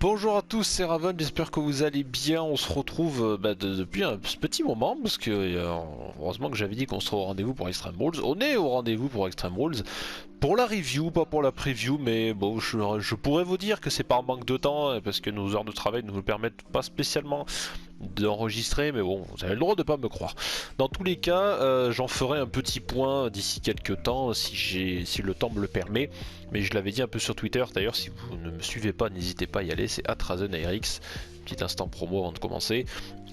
Bonjour à tous, c'est Raven, j'espère que vous allez bien. On se retrouve depuis un petit moment parce que heureusement que j'avais dit qu'on serait au rendez-vous pour Extreme Rules. On est au rendez-vous pour Extreme Rules. Pour la review, pas pour la preview, mais bon, je pourrais vous dire que c'est par manque de temps, parce que nos heures de travail ne nous permettent pas spécialement d'enregistrer, mais bon, vous avez le droit de pas me croire. Dans tous les cas, j'en ferai un petit point d'ici quelques temps, si le temps me le permet, mais je l'avais dit un peu sur Twitter, d'ailleurs si vous ne me suivez pas, n'hésitez pas à y aller, c'est @razenairx, petit instant promo avant de commencer.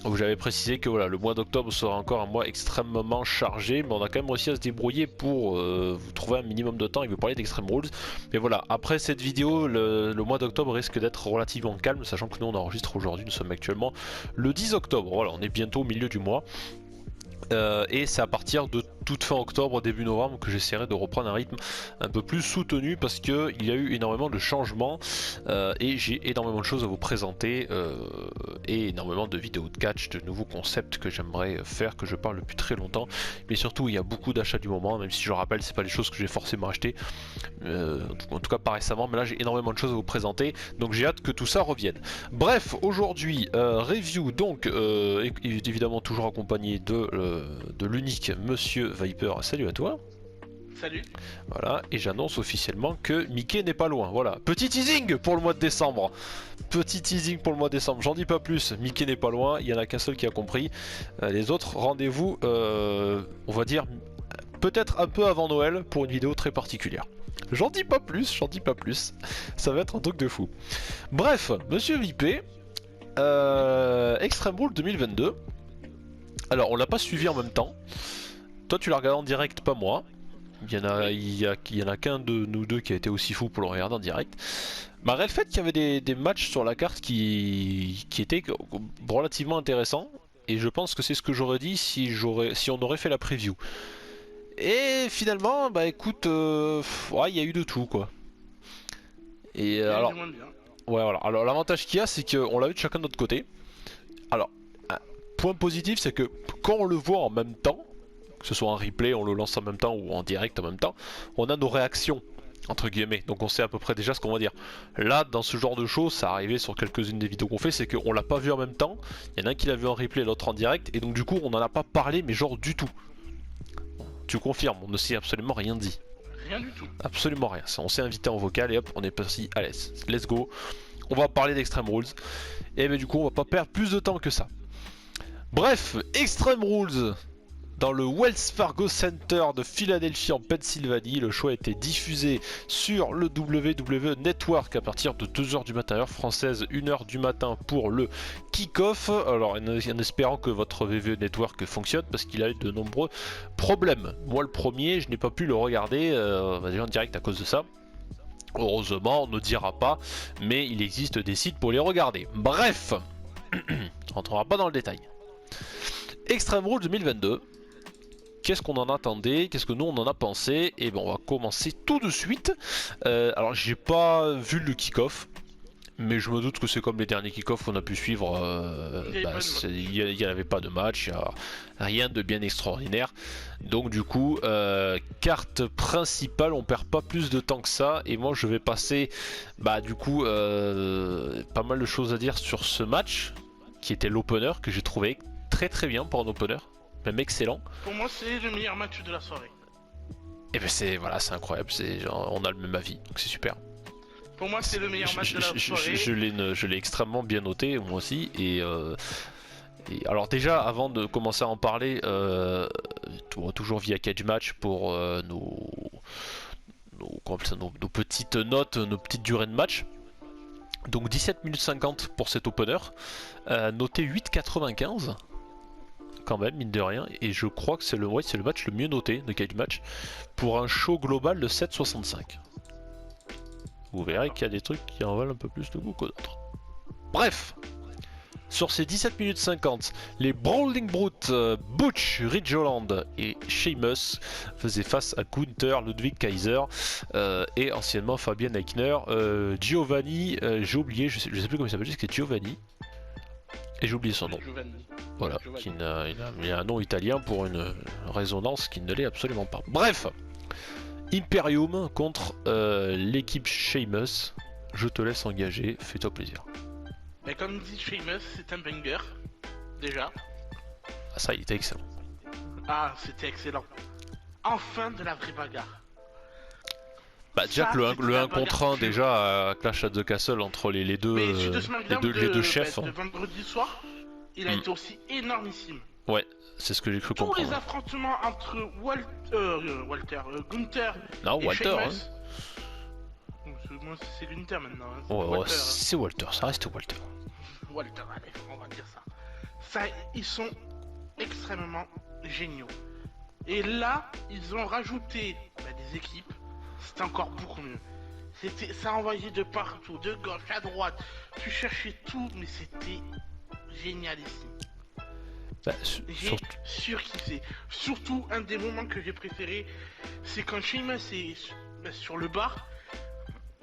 Donc j'avais précisé que voilà, le mois d'octobre sera encore un mois extrêmement chargé, mais on a quand même réussi à se débrouiller pour vous trouver un minimum de temps et vous parler d'Extreme Rules. Mais voilà, après cette vidéo, le mois d'octobre risque d'être relativement calme, sachant que nous on enregistre aujourd'hui, nous sommes actuellement le 10 octobre, voilà, on est bientôt au milieu du mois. Et c'est à partir de toute fin octobre, début novembre que j'essaierai de reprendre un rythme un peu plus soutenu parce qu'il y a eu énormément de changements et j'ai énormément de choses à vous présenter et énormément de vidéos de catch, de nouveaux concepts que j'aimerais faire, que je parle depuis très longtemps, mais surtout il y a beaucoup d'achats du moment, même si je rappelle c'est pas les choses que j'ai forcément achetées, en tout cas pas récemment, mais là j'ai énormément de choses à vous présenter, donc j'ai hâte que tout ça revienne. Bref, aujourd'hui review donc évidemment toujours accompagné de l'unique Monsieur Viper. Salut à toi. Salut. Voilà, et j'annonce officiellement que Mickey n'est pas loin. Voilà, petit teasing pour le mois de décembre. Petit teasing pour le mois de décembre. J'en dis pas plus. Mickey n'est pas loin. Il y en a qu'un seul qui a compris. Les autres, rendez-vous, on va dire peut-être un peu avant Noël pour une vidéo très particulière. J'en dis pas plus. J'en dis pas plus. Ça va être un truc de fou. Bref, Monsieur VIP, Extreme Rules 2022. Alors, on l'a pas suivi en même temps. Toi, tu l'as regardé en direct, pas moi. Il y en a qu'un de nous deux qui a été aussi fou pour le regarder en direct. Malgré le fait qu'il y avait des matchs sur la carte qui étaient relativement intéressants. Et je pense que c'est ce que j'aurais dit si on aurait fait la preview. Et finalement, bah écoute, ouais, il y a eu de tout quoi. Et alors, ouais, voilà. Alors l'avantage qu'il y a, c'est qu'on l'a eu de chacun de notre côté. Alors, point positif, c'est que quand on le voit en même temps, que ce soit en replay, on le lance en même temps ou en direct en même temps, on a nos réactions, entre guillemets, donc on sait à peu près déjà ce qu'on va dire. Là, dans ce genre de choses, ça arrivait sur quelques-unes des vidéos qu'on fait, c'est qu'on l'a pas vu en même temps, il y en a un qui l'a vu en replay, l'autre en direct, et donc du coup on n'en a pas parlé, mais genre du tout. Tu confirmes, on ne s'est absolument rien dit. Rien du tout. Absolument rien, on s'est invité en vocal et hop, on est parti, allez, let's go, on va parler d'Extreme Rules, et ben du coup on va pas perdre plus de temps que ça. Bref, Extreme Rules dans le Wells Fargo Center de Philadelphie en Pennsylvanie. Le show a été diffusé sur le WWE Network à partir de 2h du matin heure française, 1h du matin pour le kick-off. Alors en espérant que votre WWE Network fonctionne parce qu'il a eu de nombreux problèmes. Moi le premier, je n'ai pas pu le regarder en direct à cause de ça. Heureusement, on ne dira pas, mais il existe des sites pour les regarder. Bref, on rentrera pas dans le détail. Extreme Rules 2022, qu'est-ce qu'on en attendait, qu'est-ce que nous on en a pensé? Et ben on va commencer tout de suite. Alors j'ai pas vu le kick-off, mais je me doute que c'est comme les derniers kick-off qu'on a pu suivre, il n'y avait pas de match, il n'y a rien de bien extraordinaire. Donc du coup, carte principale, on perd pas plus de temps que ça, et moi je vais passer, du coup, pas mal de choses à dire sur ce match, qui était l'opener, que j'ai trouvé très bien pour un opener, même excellent. Pour moi, c'est le meilleur match de la soirée. Et ben c'est incroyable, on a le même avis, donc c'est super. Pour moi, c'est le meilleur match de la soirée. Je l'ai extrêmement bien noté, moi aussi. Et alors déjà, avant de commencer à en parler, toujours via Cage Match pour nos petites notes, nos petites durées de match. Donc 17 minutes 50 pour cet opener, noté 8,95 quand même, mine de rien, et je crois que c'est le match le mieux noté de Cage Match pour un show global de 7,65. Vous verrez qu'il y a des trucs qui en valent un peu plus de goût que d'autres. Bref, sur ces 17 minutes 50, les Brawling Brutes, Butch, Ridge Holland et Sheamus faisaient face à Gunther, Ludwig Kaiser et anciennement Fabian Eichner, Giovanni, j'ai oublié, je sais plus comment il s'appelle, c'est Giovanni. Et j'ai oublié son nom. Voilà, il a un nom italien pour une résonance qui ne l'est absolument pas. Bref, Imperium contre l'équipe Sheamus. Je te laisse engager, fais-toi plaisir. Et comme dit Sheamus, c'est un banger. Déjà. Ah, ça, il était excellent. Ah, c'était excellent. Enfin de la vraie bagarre. Bah, déjà Ça, que le c'était 1 la contre bagarre 1 pure. déjà à Clash at the Castle entre les deux, Mais celui de SmackDown les deux chefs. de vendredi soir, il a été aussi énormissime. Ouais, c'est ce que j'ai cru Tous comprendre. les affrontements entre Gunther Non, et Walter, hein. Sheamus. Moi, c'est Gunther maintenant. Hein. Ouais, ouais, Walter, hein. c'est Walter, ça reste Walter. Walter, allez, on va dire ça. Ça, ils sont extrêmement géniaux. Et là, ils ont rajouté des équipes. C'était encore beaucoup mieux. Ça envoyait de partout, de gauche à droite. Tu cherchais tout, mais c'était génialissime. Bah, J'ai surkiffé. Surtout, un des moments que j'ai préféré, c'est quand Sheamus est sur le bar,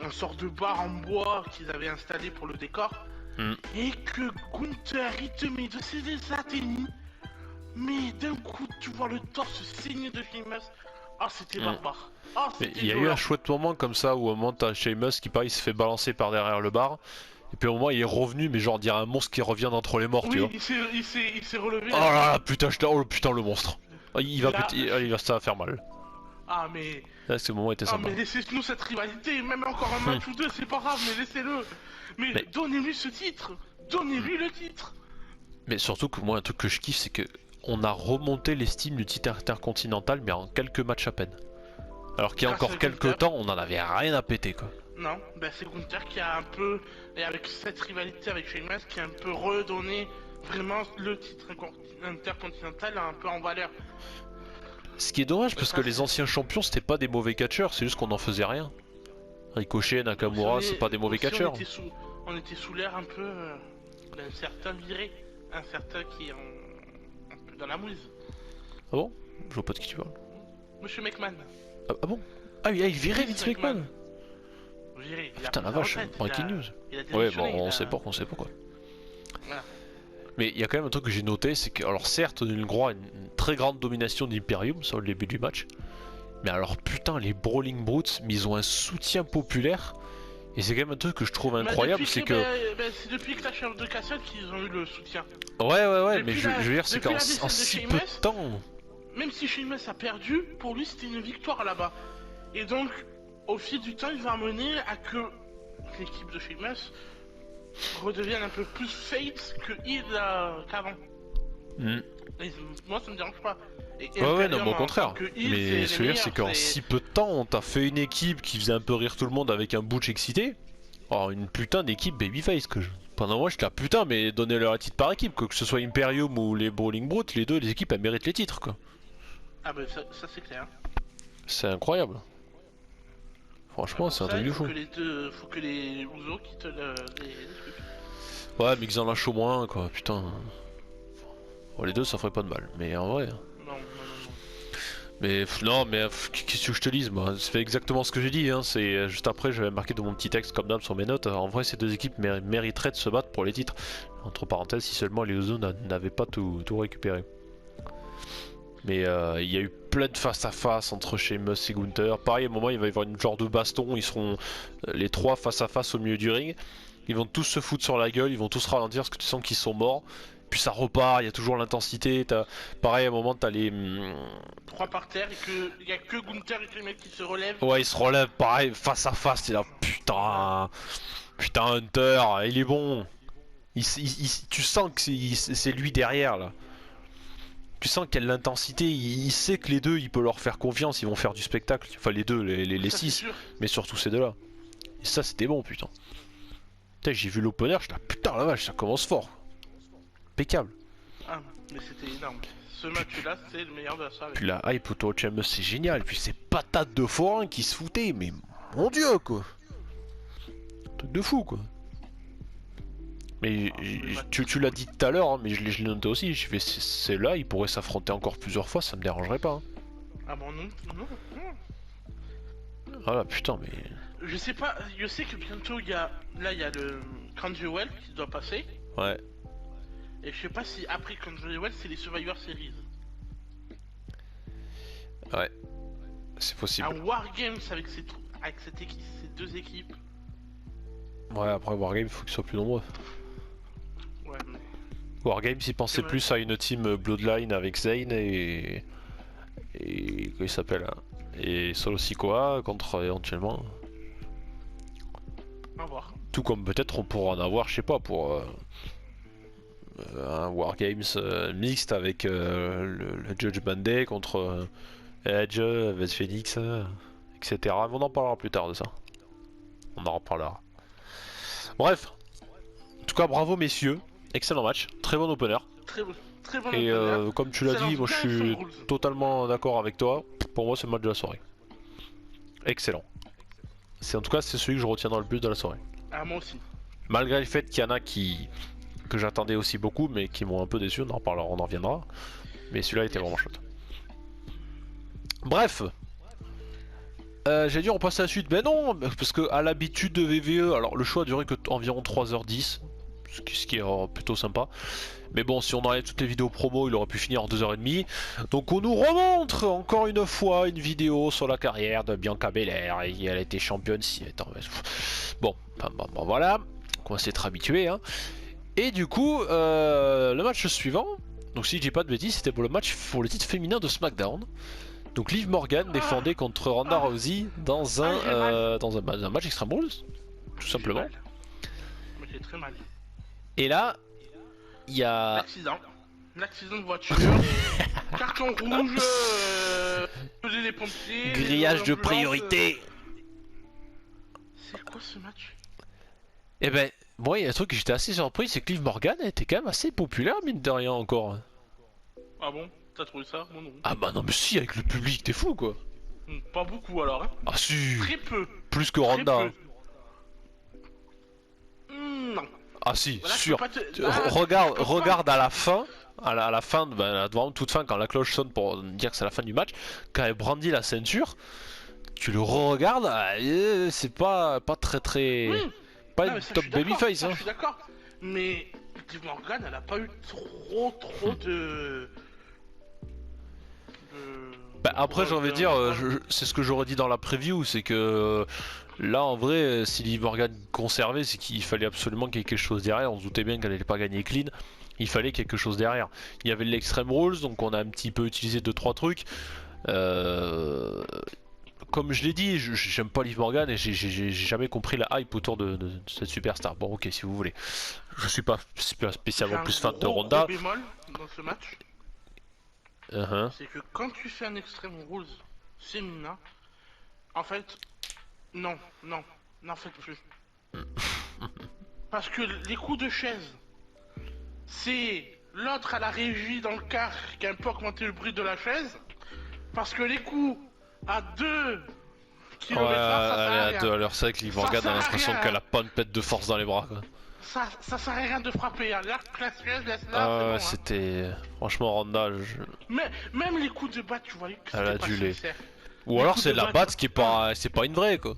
un sort de bar en bois qu'ils avaient installé pour le décor, et que Gunther il te met de ses athénies, mais d'un coup tu vois le torse saigner de Sheamus. Ah, c'était barbare. Ah, il y a eu un chouette moment comme ça où au moment t'as Sheamus qui pareil se fait balancer par derrière le bar. Et puis au moment il est revenu, mais genre on dirait un monstre qui revient d'entre les morts, oui, tu vois. il s'est relevé. Oh là là, putain, oh putain le monstre. Ça va faire mal. Ah mais... Là, ce moment était sympa. mais laissez-nous cette rivalité, même encore un match ou deux, c'est pas grave, mais laissez-le. Mais donnez-lui ce titre. Donnez-lui le titre. Mais surtout que moi un truc que je kiffe c'est que on a remonté l'estime du titre intercontinental mais en quelques matchs à peine. Alors qu'il y a encore quelques temps on en avait rien à péter quoi. Non, c'est Gunther qui a un peu, et avec cette rivalité avec Sheamus, qui a un peu redonné vraiment le titre intercontinental un peu en valeur. Ce qui est dommage parce que les anciens champions c'était pas des mauvais catcheurs, c'est juste qu'on en faisait rien. Ricochet, Nakamura, c'est pas des mauvais catcheurs. On était sous l'air un peu d'un certain viré, un certain qui est un peu dans la mouise. Ah bon? Je vois pas de qui tu parles. Monsieur McMahon. Ah bon? Ah il virait Vince McMahon. Putain la vache, breaking news. Ouais bon on sait pas quoi. Voilà. Mais il y a quand même un truc que j'ai noté, c'est que alors certes on a une très grande domination d'Imperium sur le début du match. Mais alors putain les Brawling Brutes, mais ils ont un soutien populaire. Et c'est quand même un truc que je trouve incroyable, c'est que... c'est depuis Clash of the Castle qu'ils ont eu le soutien. Ouais, mais je veux dire c'est qu'en si peu de temps... Même si Sheamus a perdu, pour lui c'était une victoire là-bas. Et donc, au fil du temps, il va amener à que l'équipe de Sheamus redevienne un peu plus face qu'avant. Moi ça me dérange pas. Ouais, non, mais au contraire. Mais ce que je veux dire, c'est qu'en si peu de temps, on t'a fait une équipe qui faisait un peu rire tout le monde avec un Butch excité. Oh, une putain d'équipe babyface que je... Pendant moi, j'étais là, putain, mais donnez-leur un titre par équipe, quoi. Que ce soit Imperium ou les Brawling Brutes, les équipes, elles méritent les titres, quoi. Ah bah ça c'est clair. C'est incroyable. Franchement, c'est un truc de fou. Faut que les Usos quittent les trucs. Ouais, mais qu'ils en lâchent au moins, quoi, putain. Bon, les deux, ça ferait pas de mal, mais en vrai... Non. Mais qu'est-ce que je te dise, moi, c'est exactement ce que j'ai dit, hein. C'est juste après j'avais marqué dans mon petit texte comme d'hab sur mes notes, en vrai ces deux équipes mériteraient de se battre pour les titres, entre parenthèses si seulement les Usos n'avaient pas tout récupéré. Mais il y a eu plein de face à face entre Sheamus et Gunther, pareil à un moment il va y avoir une genre de baston, ils seront les trois face à face au milieu du ring, ils vont tous se foutre sur la gueule, ils vont tous ralentir parce que tu sens qu'ils sont morts. Puis ça repart, il y a toujours l'intensité, pareil à un moment t'as les... Trois par terre et qu'il y a que Gunther et les mecs qui se relèvent. Ouais ils se relèvent pareil face à face, t'es là putain Hunter, il est bon. Tu sens que c'est lui derrière là. Tu sens qu'il y a de l'intensité, il sait que les deux il peut leur faire confiance, ils vont faire du spectacle. Enfin les deux, les six, mais surtout ces deux là. Et ça c'était bon putain. Putain j'ai vu l'opener, j'étais là putain la vache ça commence fort. Impeccable. Ah, mais c'était énorme. Ce match-là, c'est le meilleur de la soirée. Puis la hype autour de Sheamus, c'est génial. Puis ces patates de forain qui se foutaient, mais mon dieu, quoi. Un truc de fou, quoi. Mais tu l'as dit tout à l'heure, hein, mais je l'ai noté aussi. Je fais, c'est là, ils pourraient s'affronter encore plusieurs fois, ça me dérangerait pas. Hein. Ah bon, non. Voilà, putain, mais. Je sais pas, je sais que bientôt il y a le Crown Jewel qui doit passer. Ouais. Et je sais pas si après Crown Jewel c'est les Survivor Series. Ouais. C'est possible. Un Wargames avec ces deux équipes. Ouais, après Wargame, il faut qu'ils soient plus nombreux. Wargames il pensait Ouais. plus à une team Bloodline avec Zayn et comment il s'appelle hein, et Solo Sikoa contre éventuellement. À voir. Tout comme peut-être on pourra en avoir, je sais pas, pour un Wargames mixte avec le Judgment Day contre Edge, vs Phoenix, etc. On en parlera plus tard de ça. On en reparlera. Bref, en tout cas bravo messieurs, excellent match, très bon opener. Très bon Et opener. comme tu l'as Ça lance dit, moi je bien suis Extreme Rules. totalement d'accord avec toi. Pour moi c'est le match de la soirée. Excellent. C'est en tout cas c'est celui que je retiens dans le plus de la soirée. Ah, moi aussi. Malgré le fait qu'il y en a que j'attendais aussi beaucoup mais qui m'ont un peu déçu, on en reparlera, on en reviendra. Mais celui-là était vraiment chouette. Bref. J'ai dit on passe à la suite, mais non, parce que à l'habitude de VVE, alors le choix a duré que environ 3h10, ce qui est plutôt sympa. Mais bon, si on enlève toutes les vidéos promo, il aurait pu finir en 2h30. Donc on nous remontre encore une fois une vidéo sur la carrière de Bianca Belair, et elle a été championne si... Attends, bon, voilà, on va s'être habitué. Hein. Et du coup, le match suivant, donc si je dis pas de bêtises, c'était pour le match pour le titre féminin de SmackDown. Donc Liv Morgan défendait contre Ronda Rousey dans un match Extreme Rules, tout simplement. Mais j'ai très mal. Et là, il y a... L'accident de voiture, carton rouge, les pompiers... grillage de priorité. C'est quoi ce match? Eh ben, moi il y a un truc que j'étais assez surpris, c'est que Liv Morgan était quand même assez populaire mine de rien encore. Ah bon? T'as trouvé ça? Moi non. Ah bah non mais si, avec le public t'es fou quoi. Pas beaucoup alors, hein. Ah si, Très peu. plus que Ronda. Non. Ah si, Voilà, sûr. Ah, Regarde à la fin, à la fin, vraiment toute fin, quand la cloche sonne pour dire que c'est la fin du match, quand elle brandit la ceinture, tu le re-regardes, c'est pas très... Oui. Pas Non, une mais ça, top je suis d'accord, babyface ça, hein. je suis d'accord. Mais Liv Morgan, elle a pas eu trop de... Bah, après j'ai envie de dire, c'est ce que j'aurais dit dans la preview, c'est que là en vrai, si Liv Morgan conservait, c'est qu'il fallait absolument qu'il y ait quelque chose derrière. On se doutait bien qu'elle n'allait pas gagner clean, il fallait quelque chose derrière. Il y avait l'Extreme Rules, donc on a un petit peu utilisé 2-3 trucs. Comme je l'ai dit, j'aime pas Liv Morgan et j'ai jamais compris la hype autour de cette superstar. Bon ok si vous voulez. Je suis pas spécialement plus fan de Ronda. Gros bémol dans ce match, c'est que quand tu fais un Extreme Rules féminin, en fait, non, n'en faites plus. Parce que les coups de chaise, c'est l'autre à la régie dans le car qui a un peu augmenté le bruit de la chaise. Parce que les coups à 2 km/h, ça sert à rien. À l'heure sec, Liv Morgan a l'impression qu'elle a pas une pète de force dans les bras quoi. Ça sert à rien de frapper, hein. Là, Ah, c'était... Franchement, Ronda, mais même les coups de batte, tu vois, elle a dû les... sincère. Ou alors c'est la batte qui est pas... C'est pas une vraie, quoi.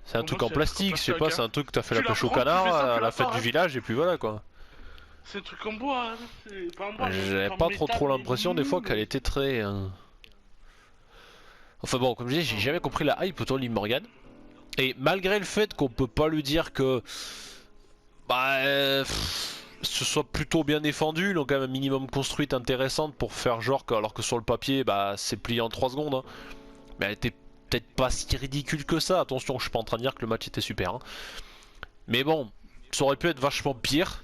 C'est un truc en plastique, je sais pas, c'est un truc que t'as fait la pêche au canard à la fête du village, et puis voilà, quoi. C'est un truc en bois, hein. C'est pas en bois. J'avais pas trop l'impression, des fois, qu'elle était très... Enfin bon, comme je disais, j'ai jamais compris la hype autour de Liv Morgan. Et malgré le fait qu'on peut pas lui dire que... ce soit plutôt bien défendu, donc quand même un minimum construite intéressante pour faire genre que, alors que sur le papier c'est plié en 3 secondes hein. Mais elle était peut-être pas si ridicule que ça, attention je suis pas en train de dire que le match était super hein. Mais bon, ça aurait pu être vachement pire.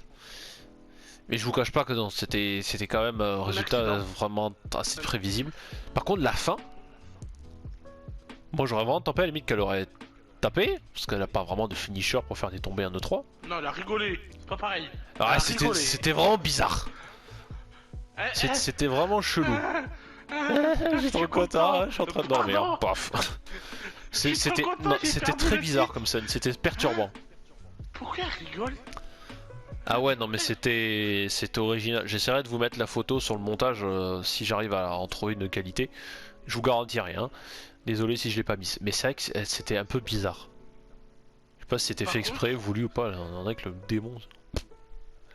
Mais je vous cache pas que non, c'était quand même un résultat vraiment assez prévisible. Par contre la fin, moi j'aurais vraiment tapé à la limite qu'elle aurait tapé, parce qu'elle a pas vraiment de finisher pour faire des tombées 1, 2, 3. Non, elle a rigolé, c'est pas pareil. Ouais, c'était vraiment bizarre. C'était vraiment chelou. Je suis trop content, je suis en train de dormir. Paf. C'était très bizarre comme scène, c'était perturbant. Pourquoi elle rigole? Ah ouais, non mais c'était original. J'essaierai de vous mettre la photo sur le montage si j'arrive à en trouver une qualité. Je vous garantis rien. Désolé si je l'ai pas mis. Mais c'est vrai que c'était un peu bizarre. Je sais pas si c'était fait exprès, voulu ou pas. Là, on a avec le démon.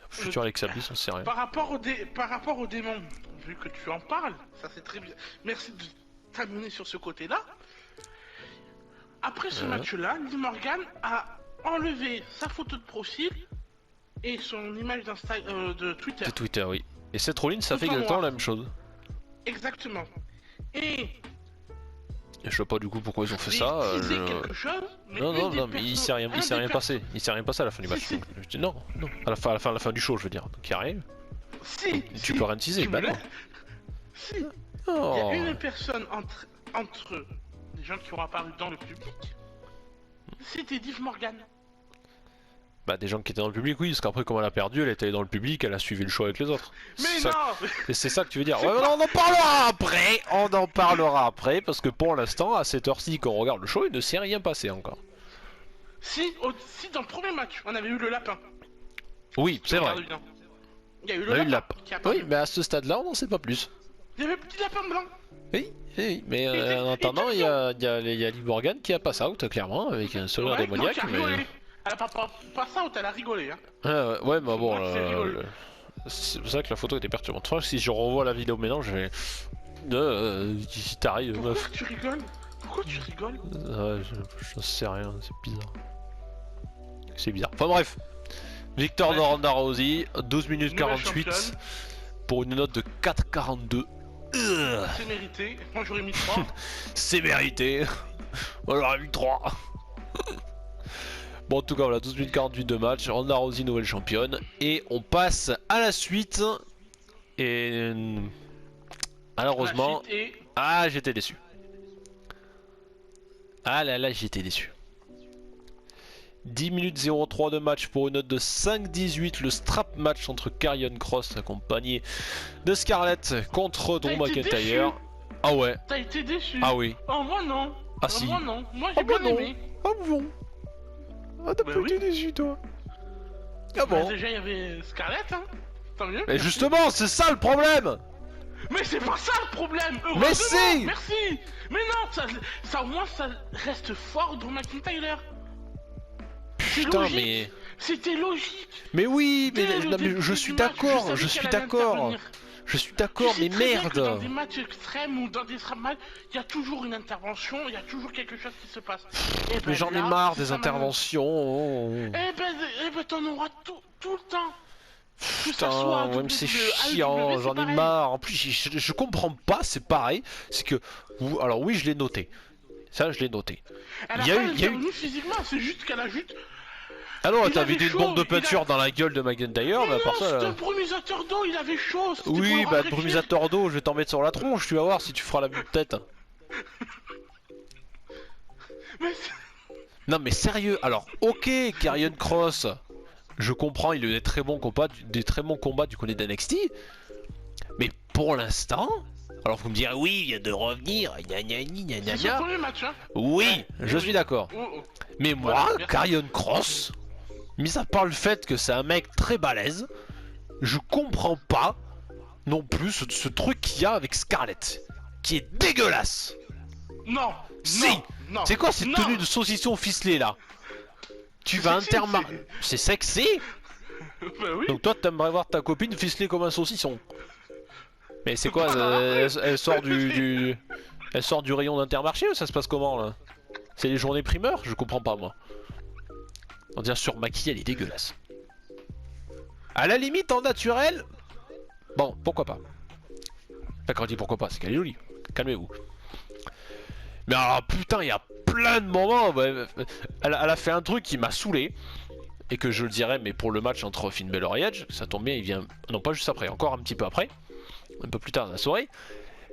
Futur Alexa Bliss, on sait rien. Par rapport au démon, vu que tu en parles, ça c'est très bien. Merci de t'amener sur ce côté-là. Après ce match-là, Liv Morgan a enlevé sa photo de profil et son image de Twitter. C'est Twitter, oui. Et Seth Rollins, ça Tout fait en exactement noir. la même chose. Exactement. Et Et je sais pas du coup pourquoi ils ont fait j'ai ça. teasé quelque chose, mais Non, une non, des non, mais il s'est rien, un des passé. Il s'est rien passé à la fin du match. Si, si. Je dis non, non. À la fin du show, je veux dire. Donc il y a rien. Si, Tu peux rien teaser, tu bah me non. l'as- Si, il y Oh. a une personne entre les gens qui ont apparu dans le public. C'était Liv Morgan. Bah des gens qui étaient dans le public, oui, parce qu'après comme elle a perdu, elle était allée dans le public, elle a suivi le show avec les autres. Mais C'est ça- non C'est ça que tu veux dire. Ouais, mais non, on en parlera après. On en parlera après, parce que pour l'instant, à cette heure-ci, quand on regarde le show, il ne s'est rien passé encore. si dans le premier match, on avait eu le lapin. Oui, c'est vrai. Regarde bien. Il y a eu On a eu le le lapin. lapin. Qui a apparu. Oui, mais à ce stade-là, on n'en sait pas plus. Il y avait le petit lapin blanc. Oui, oui, mais Et en attendant, il y a Liv Morgan qui a pass out, clairement, avec un sourire Ouais, non, démoniaque. qui a Mais... rigolé. Elle a pas ça ou elle a rigolé. Hein. Ouais, mais bon, Moi, c'est rigolo. c'est pour ça que la photo était perturbante. Franchement, si je revois la vidéo maintenant, je vais. Qui t'arrive, Pourquoi meuf. tu rigoles? Pourquoi tu rigoles? Ouais, je sais rien, c'est bizarre. C'est bizarre. Enfin bref. Victor de Ouais. Ronda Rousey, 12 minutes Nouvelle 48 championne. pour une note de 4,42. C'est mérité. Moi j'aurais mis 3. C'est mérité. On aurait mis 3. Bon, en tout cas, voilà, 12 minutes 48 de match. Ronda Rousey, nouvelle championne. Et on passe à la suite. Et malheureusement. Ah, j'étais déçu. Ah là là, j'étais déçu. 10 minutes 03 de match pour une note de 5,18. Le strap match entre Karrion Kross accompagné de Scarlett contre Drew T'as été McIntyre. Ah ouais, T'as été déçu. ah oui. Oh moi non. Ah si. Moi non. Moi Ah j'ai bah bien non. aimé. Ah bon. Ah t'as Bah pas oui. été déçu toi. Ah Bah, bon. déjà il y avait Scarlett, hein. Tant mieux. Mais justement, c'est ça le problème. Mais c'est pas ça le problème. Mais Heureusement, si. merci. Mais non, ça au moins ça reste fort Drew McIntyre. Putain, logique. mais. C'était logique. Mais oui, mais, Dès le non, mais début je du suis match, d'accord, savais je suis qu'elle allait d'accord. intervenir. Je suis d'accord, Tu mais sais très bien que Dans merde. des matchs extrêmes ou dans des matchs, il y a toujours une intervention, il y a toujours quelque chose qui se passe. Et ben Mais j'en ai là, marre c'est des ça, interventions. Eh ben t'en auras tout le temps. Que ça soit Putain, ouais, WWE, mais c'est AEW, chiant, c'est j'en ai pareil. marre. En plus, je comprends pas, c'est pareil. C'est que. Alors, oui, je l'ai noté. Ça, je l'ai noté. Elle a Il y a pas eu- il y a eu- intervenu physiquement, c'est juste qu'elle a juste... Ah non, Il t'as avait vidé une chaud, bombe de il peinture a- dans la gueule de McIntyre, mais à part non, ça. c'était un brumisateur d'eau, il avait chaud. c'était pour Oui, le bah, rafraîchir. brumisateur d'eau, je vais t'en mettre sur la tronche, tu vas voir si tu feras la vue de tête. Mais Non, mais sérieux, alors, ok, Karrion Kross, je comprends, il a eu des très bons combats, du côté d'NXT, mais pour l'instant, alors vous me direz, oui, il vient de revenir, gna gna gna gna gna c'est son gna. premier match, hein. Oui, je suis d'accord. Oh, oh. Mais moi, Voilà, merci. Karrion Kross, mis à part le fait que c'est un mec très balèze, je comprends pas non plus ce truc qu'il y a avec Scarlett, qui est dégueulasse. Non. Si. Non, non, C'est quoi cette non. tenue de saucisson ficelé là? Tu C'est vas sexy, intermarcher. C'est sexy? Bah oui. Donc toi t'aimerais voir ta copine ficelée comme un saucisson. Mais c'est quoi Voilà. elle sort elle sort du rayon d'Intermarché ou ça se passe comment là? C'est les journées primeurs? Je comprends pas moi. On dirait sur maquillée, elle est dégueulasse. À la limite en naturel, bon pourquoi pas. Enfin, quand je dis pourquoi pas, c'est qu'elle est jolie. Calmez-vous. Mais alors putain, il y a plein de moments. Ouais, elle a fait un truc qui m'a saoulé. Et que je le dirais, mais pour le match entre Finn Balor et Edge, ça tombe bien, il vient. Non, pas juste après, encore un petit peu après. Un peu plus tard dans la soirée.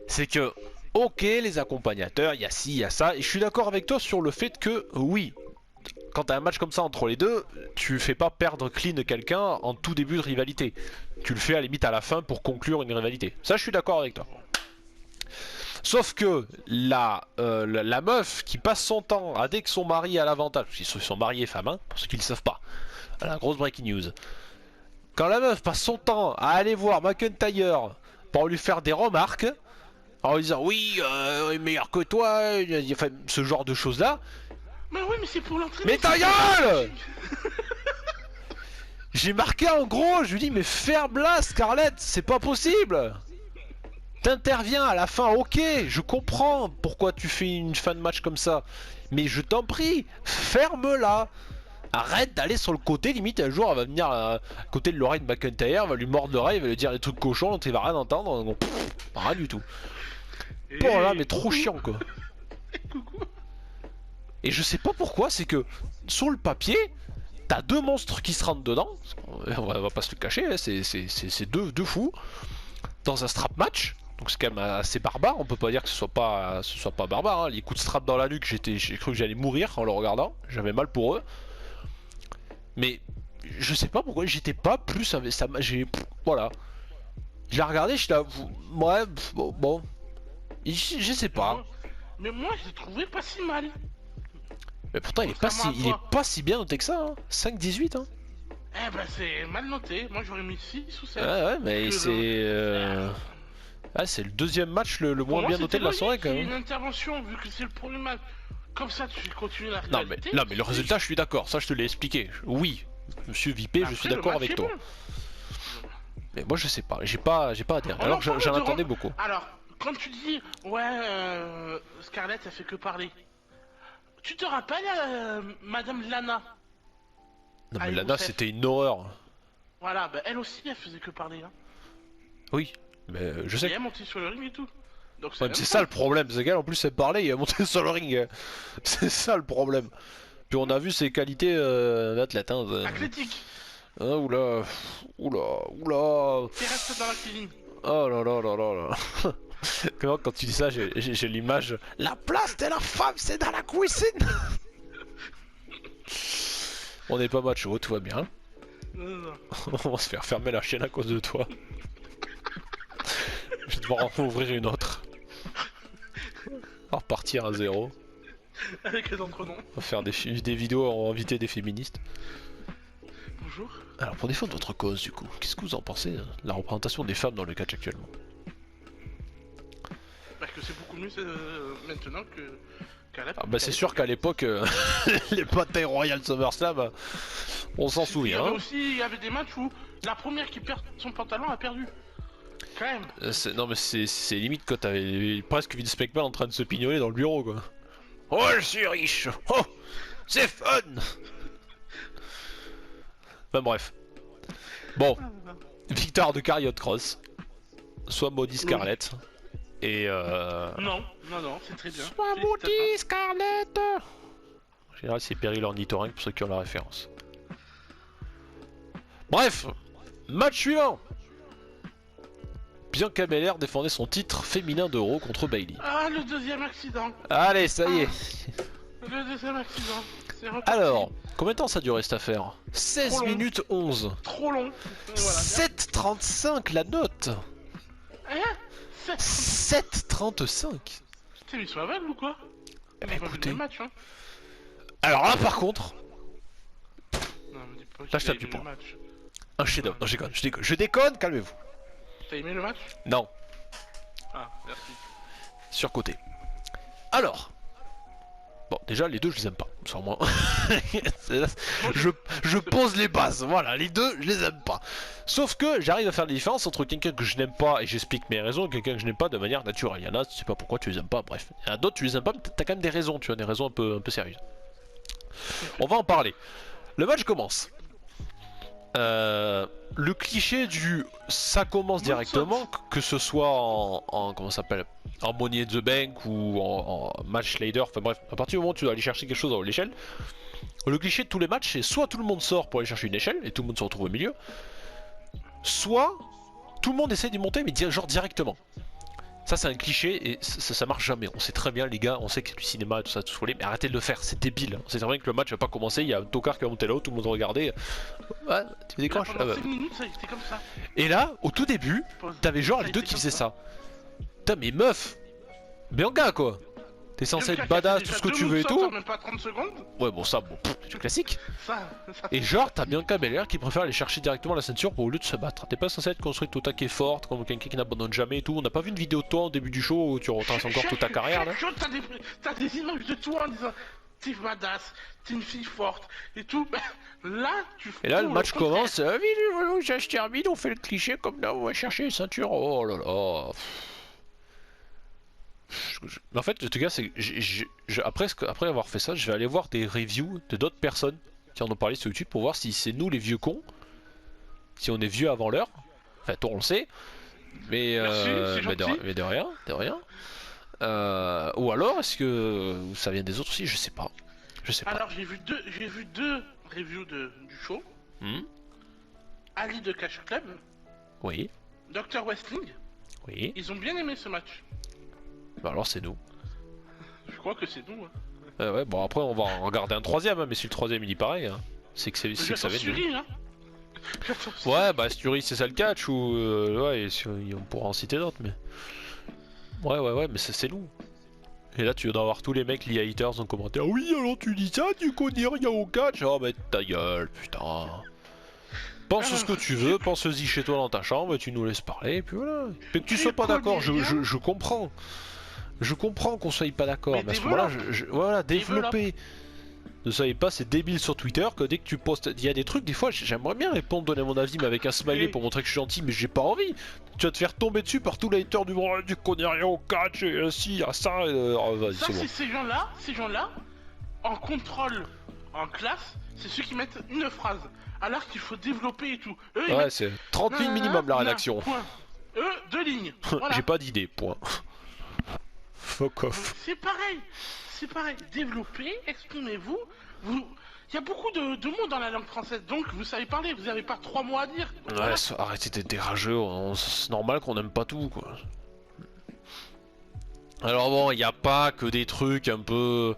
C'est que, ok, les accompagnateurs, il y a ci, il y a ça. Et je suis d'accord avec toi sur le fait que, oui, quand t'as un match comme ça entre les deux, tu fais pas perdre clean quelqu'un en tout début de rivalité. Tu le fais à la limite à la fin pour conclure une rivalité. Ça, je suis d'accord avec toi. Sauf que la meuf qui passe son temps à dès que son mari a l'avantage, parce qu'ils sont mariés femmes, hein, pour ceux qui ne le savent pas, la grosse breaking news. Quand la meuf passe son temps à aller voir McIntyre pour lui faire des remarques, en lui disant oui, il est meilleur que toi, enfin, ce genre de choses là. Mais oui, mais c'est pour l'entraîner. Mais ta gueule! J'ai marqué en gros, je lui dis mais ferme-la Scarlett, c'est pas possible! T'interviens à la fin, ok, je comprends pourquoi tu fais une fin de match comme ça, mais je t'en prie, ferme-la. Arrête d'aller sur le côté, limite un jour elle va venir à côté de Lorraine McIntyre, va lui mordre l'oreille, va lui dire des trucs cochons dont il va rien entendre, donc rien du tout. Et... Bon là, mais trop chiant quoi. Coucou. Et je sais pas pourquoi, c'est que sur le papier, t'as deux monstres qui se rentrent dedans, on va pas se le cacher, hein, c'est deux fous, dans un strap match. Donc c'est quand même assez barbare, on peut pas dire que ce soit pas barbare, hein. Les coups de strap dans la nuque, j'ai cru que j'allais mourir en le regardant, j'avais mal pour eux. Mais je sais pas pourquoi j'étais pas plus ça, voilà. Je l'ai regardé, je là, ouais, bon, je sais pas. Mais moi, j'ai trouvé pas si mal. Mais pourtant il est pas si bien noté que ça, hein. 5-18 hein. Eh ben c'est mal noté, moi j'aurais mis 6 ou 7. Ouais mais c'est... Ah, c'est le deuxième match le moins bien noté de la soirée quand même. Une intervention, vu que c'est le premier match. Comme ça, tu continues la Non mais le résultat, je suis d'accord, ça je te l'ai expliqué. Oui, monsieur Vipé, je suis d'accord avec toi. Mais moi je sais pas, j'ai pas adhéré, alors que j'en attendais beaucoup. Alors, quand tu dis, ouais, Scarlett, elle fait que parler. Tu te rappelles Madame Lana? Non mais Lana, c'était une horreur. Voilà, bah elle aussi, elle faisait que parler. Hein. Oui, mais je sais. Et elle montait sur le ring et tout. Ouais, c'est ça le problème, c'est qu'elle en plus elle parlait et elle montait sur le ring. C'est ça le problème. Puis on a vu ses qualités d'athlète. Hein, athlétique. Ah, oula. Tu restes dans la cuisine. Oh là là là là là. Quand tu dis ça, j'ai l'image. La place de la femme, c'est dans la cuisine. On n'est pas macho, tout va bien. Non. On va se faire fermer la chaîne à cause de toi. Je vais devoir en ouvrir une autre. On va repartir à zéro. Avec les autres noms. On va faire des vidéos, on va inviter des féministes. Bonjour. Alors pour défendre votre cause du coup, qu'est-ce que vous en pensez de la représentation des femmes dans le catch actuellement? Bah que c'est beaucoup mieux maintenant qu'à l'époque. Ah bah c'est sûr qu'à l'époque, les batailles royales SummerSlam, on s'en souvient. Il y avait des matchs où la première qui perd son pantalon a perdu. Quand même. Non mais c'est limite quand t'avais presque Vince McMahon en train de se pignoler dans le bureau quoi. Oh je suis riche. Oh c'est fun. Enfin bref. Bon, victoire de Karrion Kross. Soit maudit Scarlett. Et Non, c'est très bien. Soit maudit Scarlett. En général c'est Perry l'ornithorynque pour ceux qui ont la référence. Bref, match suivant. Bianca Belair défendait son titre féminin de Raw contre Bayley. Ah, le deuxième accident. Allez, ça y est. Le deuxième accident. Alors, combien de temps ça a duré cette affaire? 16 minutes 11. Trop long. Voilà, 7,35 la note. Hein 7,35. Putain, mais ils sont aveugles ou quoi? Eh ben, écoutez. Match, hein. Alors là, par contre, non, me dis pas là je tape du poing. Un chef-d'œuvre. Non, je déconne, calmez-vous. T'as aimé le match? Non. Ah, merci. Surcoté. Alors. Bon, déjà, les deux, je les aime pas. Sans moi. je pose les bases. Voilà, les deux, je les aime pas. Sauf que j'arrive à faire la différence entre quelqu'un que je n'aime pas et j'explique mes raisons et quelqu'un que je n'aime pas de manière naturelle. Il y en a, tu sais pas pourquoi tu les aimes pas, bref. Il y en a d'autres, tu les aimes pas, mais t'as quand même des raisons, tu vois, des raisons un peu sérieuses. On va en parler. Le match commence. Le cliché du ça commence directement, que ce soit en comment ça s'appelle, en Money in the Bank ou en match leader, enfin bref, à partir du moment où tu dois aller chercher quelque chose dans l'échelle, le cliché de tous les matchs c'est soit tout le monde sort pour aller chercher une échelle et tout le monde se retrouve au milieu, soit tout le monde essaie d'y monter mais genre directement. Ça c'est un cliché et ça marche jamais. On sait très bien les gars, on sait que du cinéma et tout ça, tout mais arrêtez de le faire, c'est débile. On sait très bien que le match va pas commencer, il y a un tocard qui va monter là-haut, tout le monde regardait. Ouais, tu décroches. Pendant 5 minutes, c'était comme ça. Et là, au tout début, t'avais genre les deux qui faisaient ça. Putain mais meuf, Bianca quoi. T'es censé être badass, tout ce que tu veux et tout. Même pas 30 secondes. Ouais bon ça, bon, c'est du classique. Ça. Et genre t'as Bianca Belair qui préfère aller chercher directement la ceinture pour au lieu de se battre. T'es pas censé être construite au taquet forte, comme quelqu'un qui n'abandonne jamais et tout. On n'a pas vu une vidéo de toi au début du show où tu retraces encore toute ta carrière là. T'as des images de toi en disant t'es badass, t'es une fille forte et tout. Là tu fais. Et là le match commence, je termine, on fait le cliché comme là, on va chercher les ceintures. Oh là là. En fait, le gars, c'est après avoir fait ça, je vais aller voir des reviews de d'autres personnes qui en ont parlé sur YouTube pour voir si c'est nous les vieux cons, si on est vieux avant l'heure. Enfin, toi on le sait, mais, mais de rien, de rien. Ou alors est-ce que ça vient des autres aussi? Je sais pas. Je sais pas. Alors j'ai vu deux reviews du show. Ali de Cash Club. Oui. Dr Wrestling. Oui. Ils ont bien aimé ce match. Bah alors c'est nous. Je crois que c'est nous. Ouais, bon après on va en regarder un troisième, hein, mais si le troisième il dit pareil, hein, c'est que, que ça vient de nous. Hein. Ouais, bah Sturi c'est ça le catch, ou ouais, on pourra en citer d'autres, mais... Ouais, mais c'est nous. Et là tu dois avoir tous les mecs, les haters en commentaire. Oui, alors tu dis ça, tu connais rien au catch. Oh, mais ta gueule, putain. Pense ce que tu veux, pense-y chez toi dans ta chambre, et tu nous laisses parler, et puis voilà. Mais que tu sois pas d'accord, je comprends. Je comprends qu'on soit pas d'accord, mais à ce moment-là, voilà, développer. Ne savez pas, c'est débile sur Twitter que dès que tu postes, il y a des trucs, des fois j'aimerais bien répondre, donner mon avis, mais avec un smiley pour montrer que je suis gentil, mais j'ai pas envie. Tu vas te faire tomber dessus par tous les haters du monde, tu connais rien au catch, et ainsi, à ça, vas-y, ça, c'est bon. Ces gens-là, en contrôle, en classe, c'est ceux qui mettent une phrase, alors qu'il faut développer et tout. Eux, ouais, c'est 30 lignes minimum la rédaction. Point. Eux, 2 lignes. Voilà. J'ai pas d'idée, point. Fuck off. C'est pareil, développez, exprimez-vous. Il y a beaucoup de mots dans la langue française, donc vous savez parler, vous n'avez pas 3 mots à dire. Ouais, voilà. arrêtez d'être des rageux, c'est normal qu'on aime pas tout, quoi. Alors bon, il n'y a pas que des trucs un peu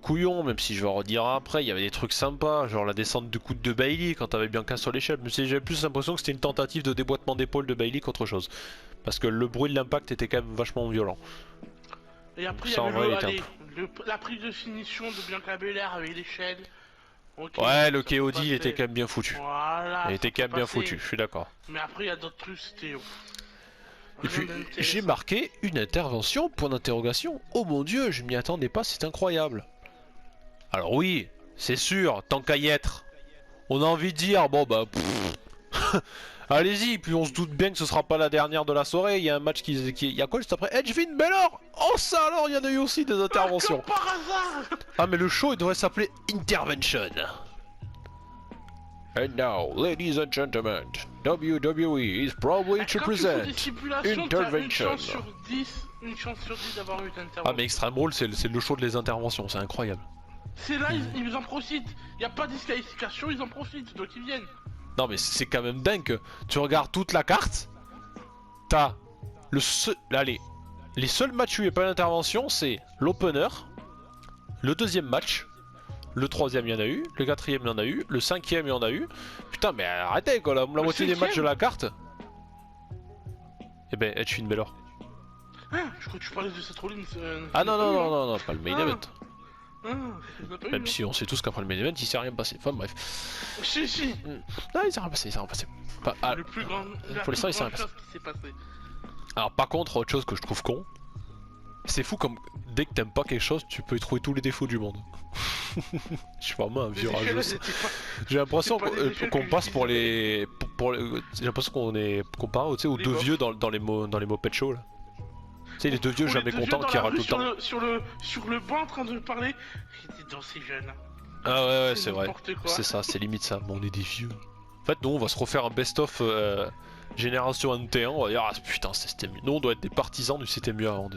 couillons, même si je vais en redire après, il y avait des trucs sympas, genre la descente du coude de Bailey quand t'avais Bianca sur l'échelle, mais j'avais plus l'impression que c'était une tentative de déboîtement d'épaule de Bailey qu'autre chose. Parce que le bruit de l'impact était quand même vachement violent. Et après, il y avait la prise de finition de Bianca Belair avec l'échelle. Okay, ouais, le KOD il était quand même bien foutu. Voilà, il était quand même bien foutu, je suis d'accord. Mais après, il y a d'autres trucs, c'était... Et puis, j'ai marqué une intervention, point d'interrogation. Oh mon dieu, je m'y attendais pas, c'est incroyable. Alors oui, c'est sûr, tant qu'à y être. On a envie de dire, bon bah... allez-y, puis on se doute bien que ce sera pas la dernière de la soirée. Il y a un match qui... Il y a quoi juste après? Edge Finn Balor. Oh ça alors, il y en a eu aussi des interventions. Comme par hasard. Ah mais le show il devrait s'appeler Intervention. And now, ladies and gentlemen, WWE is probably to present Intervention. Une chance sur 10 d'avoir eu d'intervention. Ah mais Extreme Rules c'est le show de les interventions, c'est incroyable. C'est là, ils en profitent. Il n'y a pas de disqualification, ils en profitent, donc ils viennent. Non mais c'est quand même dingue que tu regardes toute la carte, t'as allez, les seuls matchs où il n'y a pas d'intervention, c'est l'opener, le deuxième match, le troisième il y en a eu, le quatrième il y en a eu, le cinquième il y en a eu. Putain mais arrêtez quoi, la moitié des matchs de la carte. Eh ben Edge Finn Balor. Ah, je crois que tu parlais de cette Rollins. Ah non, pas le main event. Même eu, si on sait tous qu'après le main event il s'est rien passé. Enfin bref. Si. Non, il s'est rien passé, Le plus grand. Pour l'instant il s'est rien passé. Alors par contre, autre chose que je trouve con, c'est fou comme dès que t'aimes pas quelque chose, tu peux y trouver tous les défauts du monde. Je suis vraiment un vieux rageux. J'ai l'impression qu'on passe pour les... J'ai l'impression qu'on parle aux deux vieux dans les Moped Show là. Tu sais, les deux vieux jamais contents qui râlent tout le temps. Sur le banc en train de parler, j'étais dans ces jeunes. Ah ouais, c'est vrai. C'est ça, c'est limite ça. Bon, on est des vieux. En fait, nous on va se refaire un best-of génération NT1. On va dire, ah putain, c'était mieux. Nous on doit être des partisans du c'était mieux avant.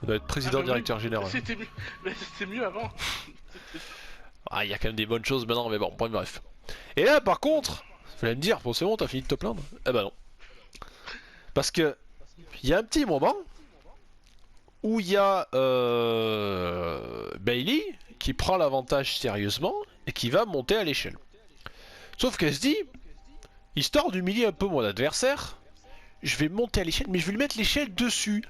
On doit être président directeur général. C'était mieux avant. Ah, il y a quand même des bonnes choses maintenant, mais bon, bref. Et là, par contre, vous allez me dire, bon, c'est bon, t'as fini de te plaindre? Eh ben non. Parce que, il y a un petit moment où il y a Bailey qui prend l'avantage sérieusement et qui va monter à l'échelle. Sauf qu'elle se dit, histoire d'humilier un peu mon adversaire, je vais monter à l'échelle, mais je vais lui mettre l'échelle dessus.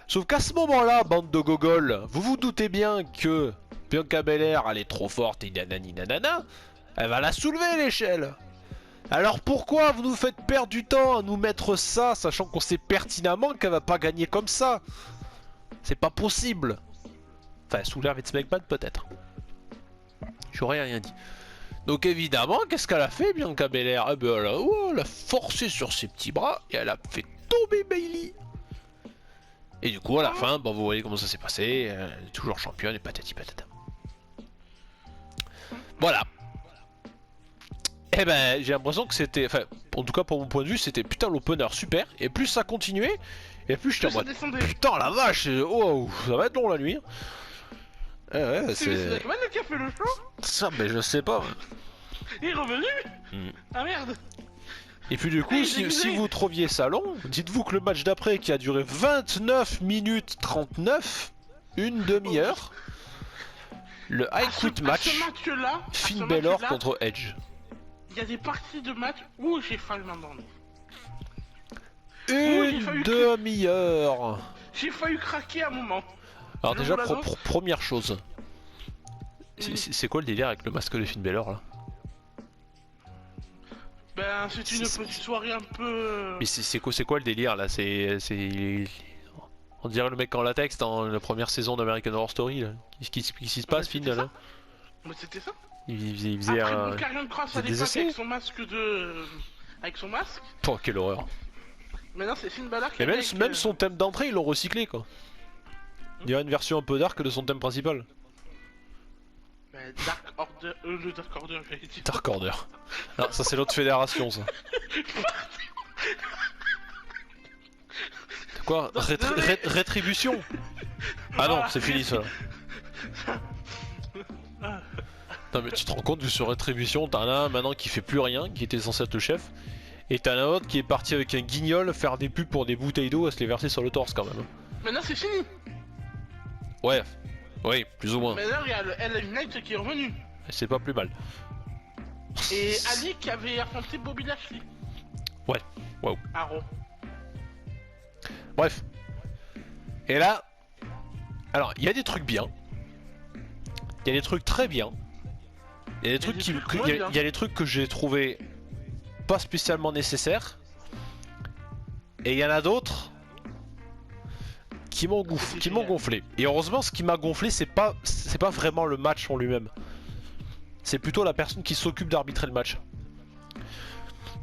Sauf qu'à ce moment-là, bande de gogoles, vous vous doutez bien que Bianca Belair, elle est trop forte et nanana, elle va la soulever l'échelle. Alors pourquoi vous nous faites perdre du temps à nous mettre ça, sachant qu'on sait pertinemment qu'elle va pas gagner comme ça? C'est pas possible. Enfin, sous l'air Vince McMahon peut-être. J'aurais rien dit. Donc évidemment, qu'est-ce qu'elle a fait Bianca Belair? Eh ben elle a forcé sur ses petits bras et elle a fait tomber Bailey. Et du coup à la fin, bon vous voyez comment ça s'est passé, elle est toujours championne et patati patata. Voilà. Eh ben, j'ai l'impression que c'était, enfin, en tout cas pour mon point de vue, c'était putain l'opener super. Et plus ça continuait, et plus j'étais en mode putain la vache, oh, ça va être long la nuit. Ouais, C'est Blackman qui a fait le show. Ça, mais je sais pas. Il est revenu. Ah merde. Et puis du coup, si vous trouviez ça long, dites-vous que le match d'après qui a duré 29 minutes 39, une demi-heure, le I Quit match, Finn Balor contre Edge. Il y a des parties de match où j'ai failli m'endormir. Une demi-heure. J'ai failli craquer à un moment. Alors déjà, première chose. C'est quoi le délire avec le masque de Finn Balor là? Ben c'est une petite soirée un peu... Mais c'est quoi le délire là? On dirait le mec en latex dans la première saison d'American Horror Story là. Qu'est-ce qui se passe Finn là? Mais c'était ça. Il faisait un... Karrion Cross à l'époque avec son masque de... Avec son masque. Oh quelle horreur. Maintenant c'est Finn Balor qui... Mais même son thème d'entrée ils l'ont recyclé quoi. Il y a une version un peu dark de son thème principal. Dark Order... le Dark Order j'avais dit. Dark Order. Non ça c'est l'autre fédération ça. Quoi? Rétribution? Ah non c'est fini ça. Non mais tu te rends compte, vu sur Rétribution, t'en as un maintenant qui fait plus rien, qui était censé être le chef. Et t'en as un autre qui est parti avec un guignol faire des pubs pour des bouteilles d'eau à se les verser sur le torse quand même. Maintenant c'est fini. Ouais, oui, plus ou moins. Mais là il y a le LA Knight qui est revenu. C'est pas plus mal. Et Ali qui avait affronté Bobby Lashley. Ouais, waouh. Arrow. Bref. Et là... Alors, il y a des trucs bien. Il y a des trucs très bien. Il y a des trucs il y a des trucs que j'ai trouvé pas spécialement nécessaires. Et il y en a d'autres qui m'ont gonflé. Et heureusement, ce qui m'a gonflé, c'est pas vraiment le match en lui-même. C'est plutôt la personne qui s'occupe d'arbitrer le match.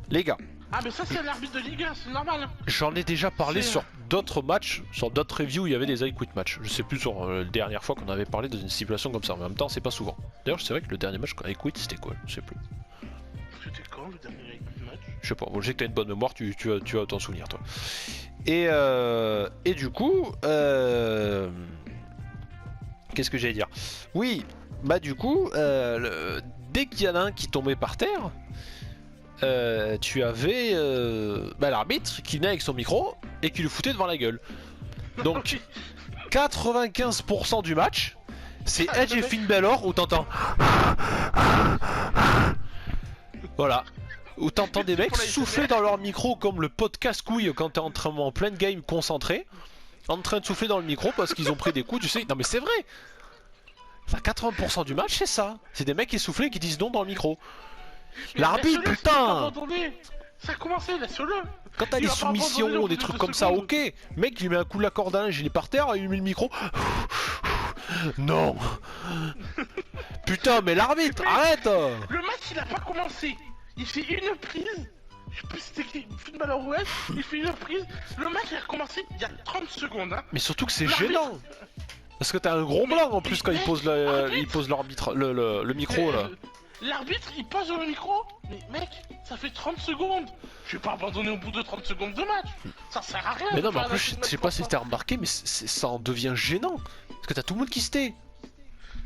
Les gars. Ah mais ça c'est l'arbitre de Ligue 1, c'est normal. J'en ai déjà parlé sur d'autres matchs, sur d'autres reviews où il y avait des I Quit match. Je sais plus sur la dernière fois qu'on avait parlé d'une stipulation comme ça, mais en même temps c'est pas souvent. D'ailleurs c'est vrai que le dernier match I Quit c'était quoi? Je sais plus. C'était quand le dernier I Quit match? Je sais pas, bon, je sais que t'as une bonne mémoire, tu vas t'en souvenir toi. Et du coup, qu'est-ce que j'allais dire? Oui, bah du coup, dès qu'il y en a un qui tombait par terre, tu avais l'arbitre qui venait avec son micro et qui le foutait devant la gueule. Donc 95% du match, c'est Edge et Finn Balor où t'entends. Voilà. Où t'entends des mecs souffler dans leur micro comme le podcast couille quand t'es en plein game concentré, en train de souffler dans le micro parce qu'ils ont pris des coups, tu sais. Non mais c'est vrai. Enfin, 80% du match c'est ça. C'est des mecs qui soufflent et qui disent non dans le micro. L'arbitre, putain! Ça a commencé, laisse-le! Quand t'as des soumissions ou des trucs comme ça, ok! Mec, il lui met un coup de la corde à linge, il est par terre, il lui met le micro. Non! Putain, mais l'arbitre, arrête! Le match, il a pas commencé! Il fait une prise! Je sais plus si c'était Finn Balor ou Edge, il fait une prise, le match il a commencé il y a 30 secondes, hein! Mais surtout que c'est gênant! Parce que t'as un gros blanc en plus quand il pose l'arbitre, le micro là. L'arbitre il pose le micro, mais mec, ça fait 30 secondes. Je vais pas abandonner au bout de 30 secondes de match. Ça sert à rien. Mais non, mais en plus, je sais pas si t'as remarqué, mais ça en devient gênant. Parce que t'as tout le monde qui se tait.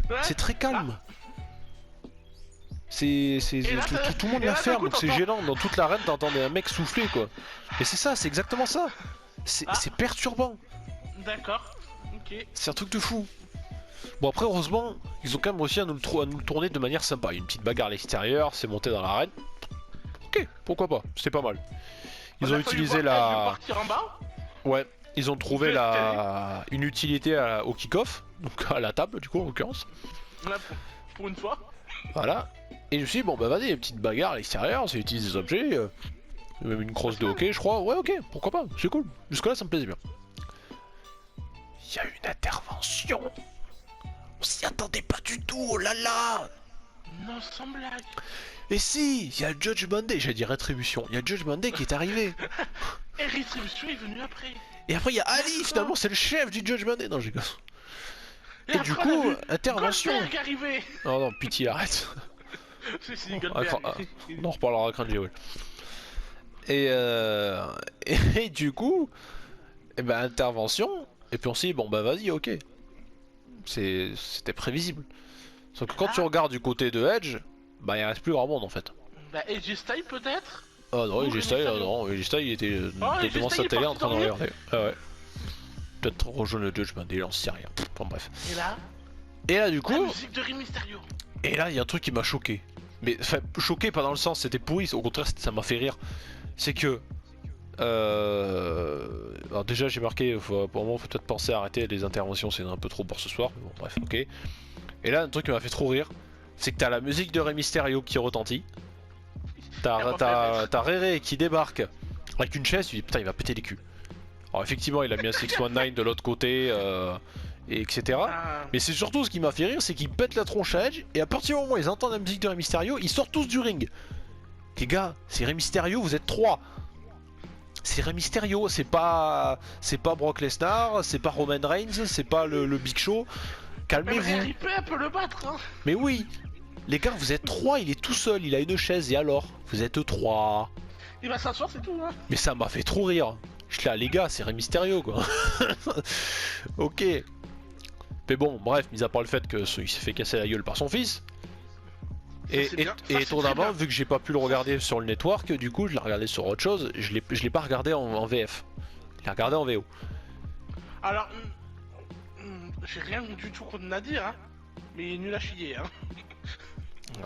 Ouais. C'est très calme. Tout le monde la ferme, donc c'est gênant. Dans toute l'arène, t'entendais un mec souffler quoi. Et c'est ça, c'est exactement ça. C'est perturbant. D'accord, ok. C'est un truc de fou. Bon après heureusement ils ont quand même réussi à nous le tourner de manière sympa. Une petite bagarre à l'extérieur, c'est monté dans l'arène. Ok, pourquoi pas, c'est pas mal. Ils ont utilisé la... Ouais, ils ont trouvé une utilité au kick-off, donc à la table du coup en l'occurrence. Là, pour une fois. Voilà. Et je me suis dit bon bah vas-y, une petite bagarre à l'extérieur, c'est utiliser des objets. Même une crosse de hockey je crois. Ouais ok, pourquoi pas, c'est cool. Jusque là ça me plaisait bien. Il y a une intervention. On s'y attendait pas du tout, oh là là! Non, sans blague! Et si, il y a Judgment Day, j'allais dire Rétribution, il y a Judgment Day qui est arrivé! Et Rétribution est venu après! Et après il y a Ali, finalement c'est le chef du Judgment Day, non j'ai gosse. Et du coup, intervention! Goldberg arrivé. Oh non, pitié, arrête! C'est Ah, Goldberg. on en reparlera à Cringy, ouais. Et, et du coup, et ben intervention, et puis on s'est dit, bon bah vas-y, ok. C'était prévisible. Sauf que quand tu Ah. regardes du côté de Edge, bah il reste plus grand monde en fait. Bah, AJ Styles peut-être. Ah non, Ou AJ Styles, Mysterio. non, AJ Styles il était Oh, AJ devant sa Styles est télé en parti train de dormir. regarder. Ah ouais. Peut-être rejoindre le Judgment Day, on sait rien. Enfin bref. Et là, Et là du la coup, musique de Rey Mysterio. et là il y a un truc qui m'a choqué. Mais enfin, choqué pas dans le sens c'était pourri, au contraire ça m'a fait rire. C'est que alors déjà j'ai marqué, pour moi faut peut-être penser à arrêter les interventions, c'est un peu trop pour ce soir, mais bon bref, ok. Et là un truc qui m'a fait trop rire, c'est que t'as la musique de Rey Mysterio qui retentit, t'as Rere qui débarque avec une chaise, tu dis putain il va péter les culs. Alors effectivement il a mis un 619 de l'autre côté, et etc. Ah, Mais c'est surtout ce qui m'a fait rire, c'est qu'ils pètent la tronche à Edge, et à partir du moment où ils entendent la musique de Rey Mysterio, ils sortent tous du ring. Les gars, c'est Rey Mysterio, vous êtes 3. C'est Rey Mysterio, c'est pas Brock Lesnar, c'est pas Roman Reigns, c'est pas le Big Show. même Calmez-vous. Rhea Ripley peut le battre. Hein. Mais oui, les gars, vous êtes 3, il est tout seul, il a une chaise, et alors? Vous êtes 3. Il va s'asseoir, c'est tout. Hein. Mais ça m'a fait trop rire. Je suis là, les gars, c'est Rey Mysterio quoi. Ok. Mais bon, bref, mis à part le fait qu'il s'est fait casser la gueule par son fils. Et, c'est bien. Ça, et c'est étonnamment, très bien. vu que j'ai pas pu le regarder sur le network, du coup je l'ai regardé sur autre chose, je l'ai pas regardé en VF. Je l'ai regardé en VO. Alors, j'ai rien du tout contre Nadir, hein. Mais il est nul à chier, hein. Ouais.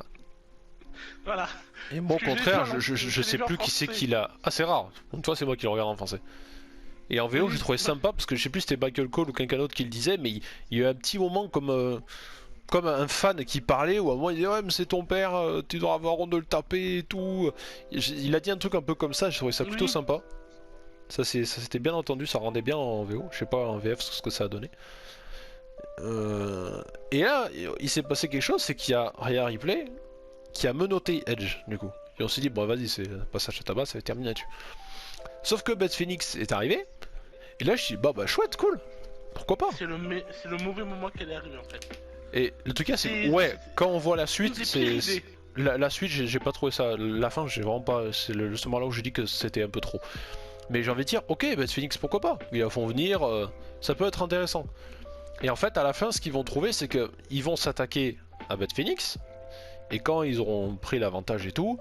Voilà. Et moi au Parce que j'ai contraire, dit en- je j'ai sais dit en plus qui c'est français. qui l'a. Ah c'est rare, une fois c'est moi qui le regarde en français. Et en VO Oui, j'ai trouvé sympa parce que je sais plus si c'était Michael Cole ou quelqu'un d'autre qui le disait, mais il y a eu un petit moment comme un fan qui parlait où à un moment il disait ouais mais c'est ton père, tu dois avoir honte de le taper et tout. Il a dit un truc un peu comme ça, j'ai trouvé ça plutôt Oui. sympa. Ça s'était bien entendu, ça rendait bien en VO, je sais pas en VF ce que ça a donné. Et là il s'est passé quelque chose, c'est qu'il y a Rhea Ripley qui a menotté Edge du coup. Et on s'est dit bon vas-y c'est passage à tabac, ça va terminer là-dessus. Sauf que Beth Phoenix est arrivé, et là je suis dit bah chouette, cool, pourquoi pas. C'est le mauvais moment qu'elle est arrivée en fait. Et le truc c'est C'est- que ouais, quand on voit la suite, Une des c'est pires idées. la suite j'ai pas trouvé ça, la fin j'ai vraiment pas, c'est ce moment là où j'ai dit que c'était un peu trop. Mais j'ai envie de dire ok Beth Phoenix pourquoi pas, ils la font venir, ça peut être intéressant. Et en fait à la fin ce qu'ils vont trouver c'est que ils vont s'attaquer à Beth Phoenix, et quand ils auront pris l'avantage et tout,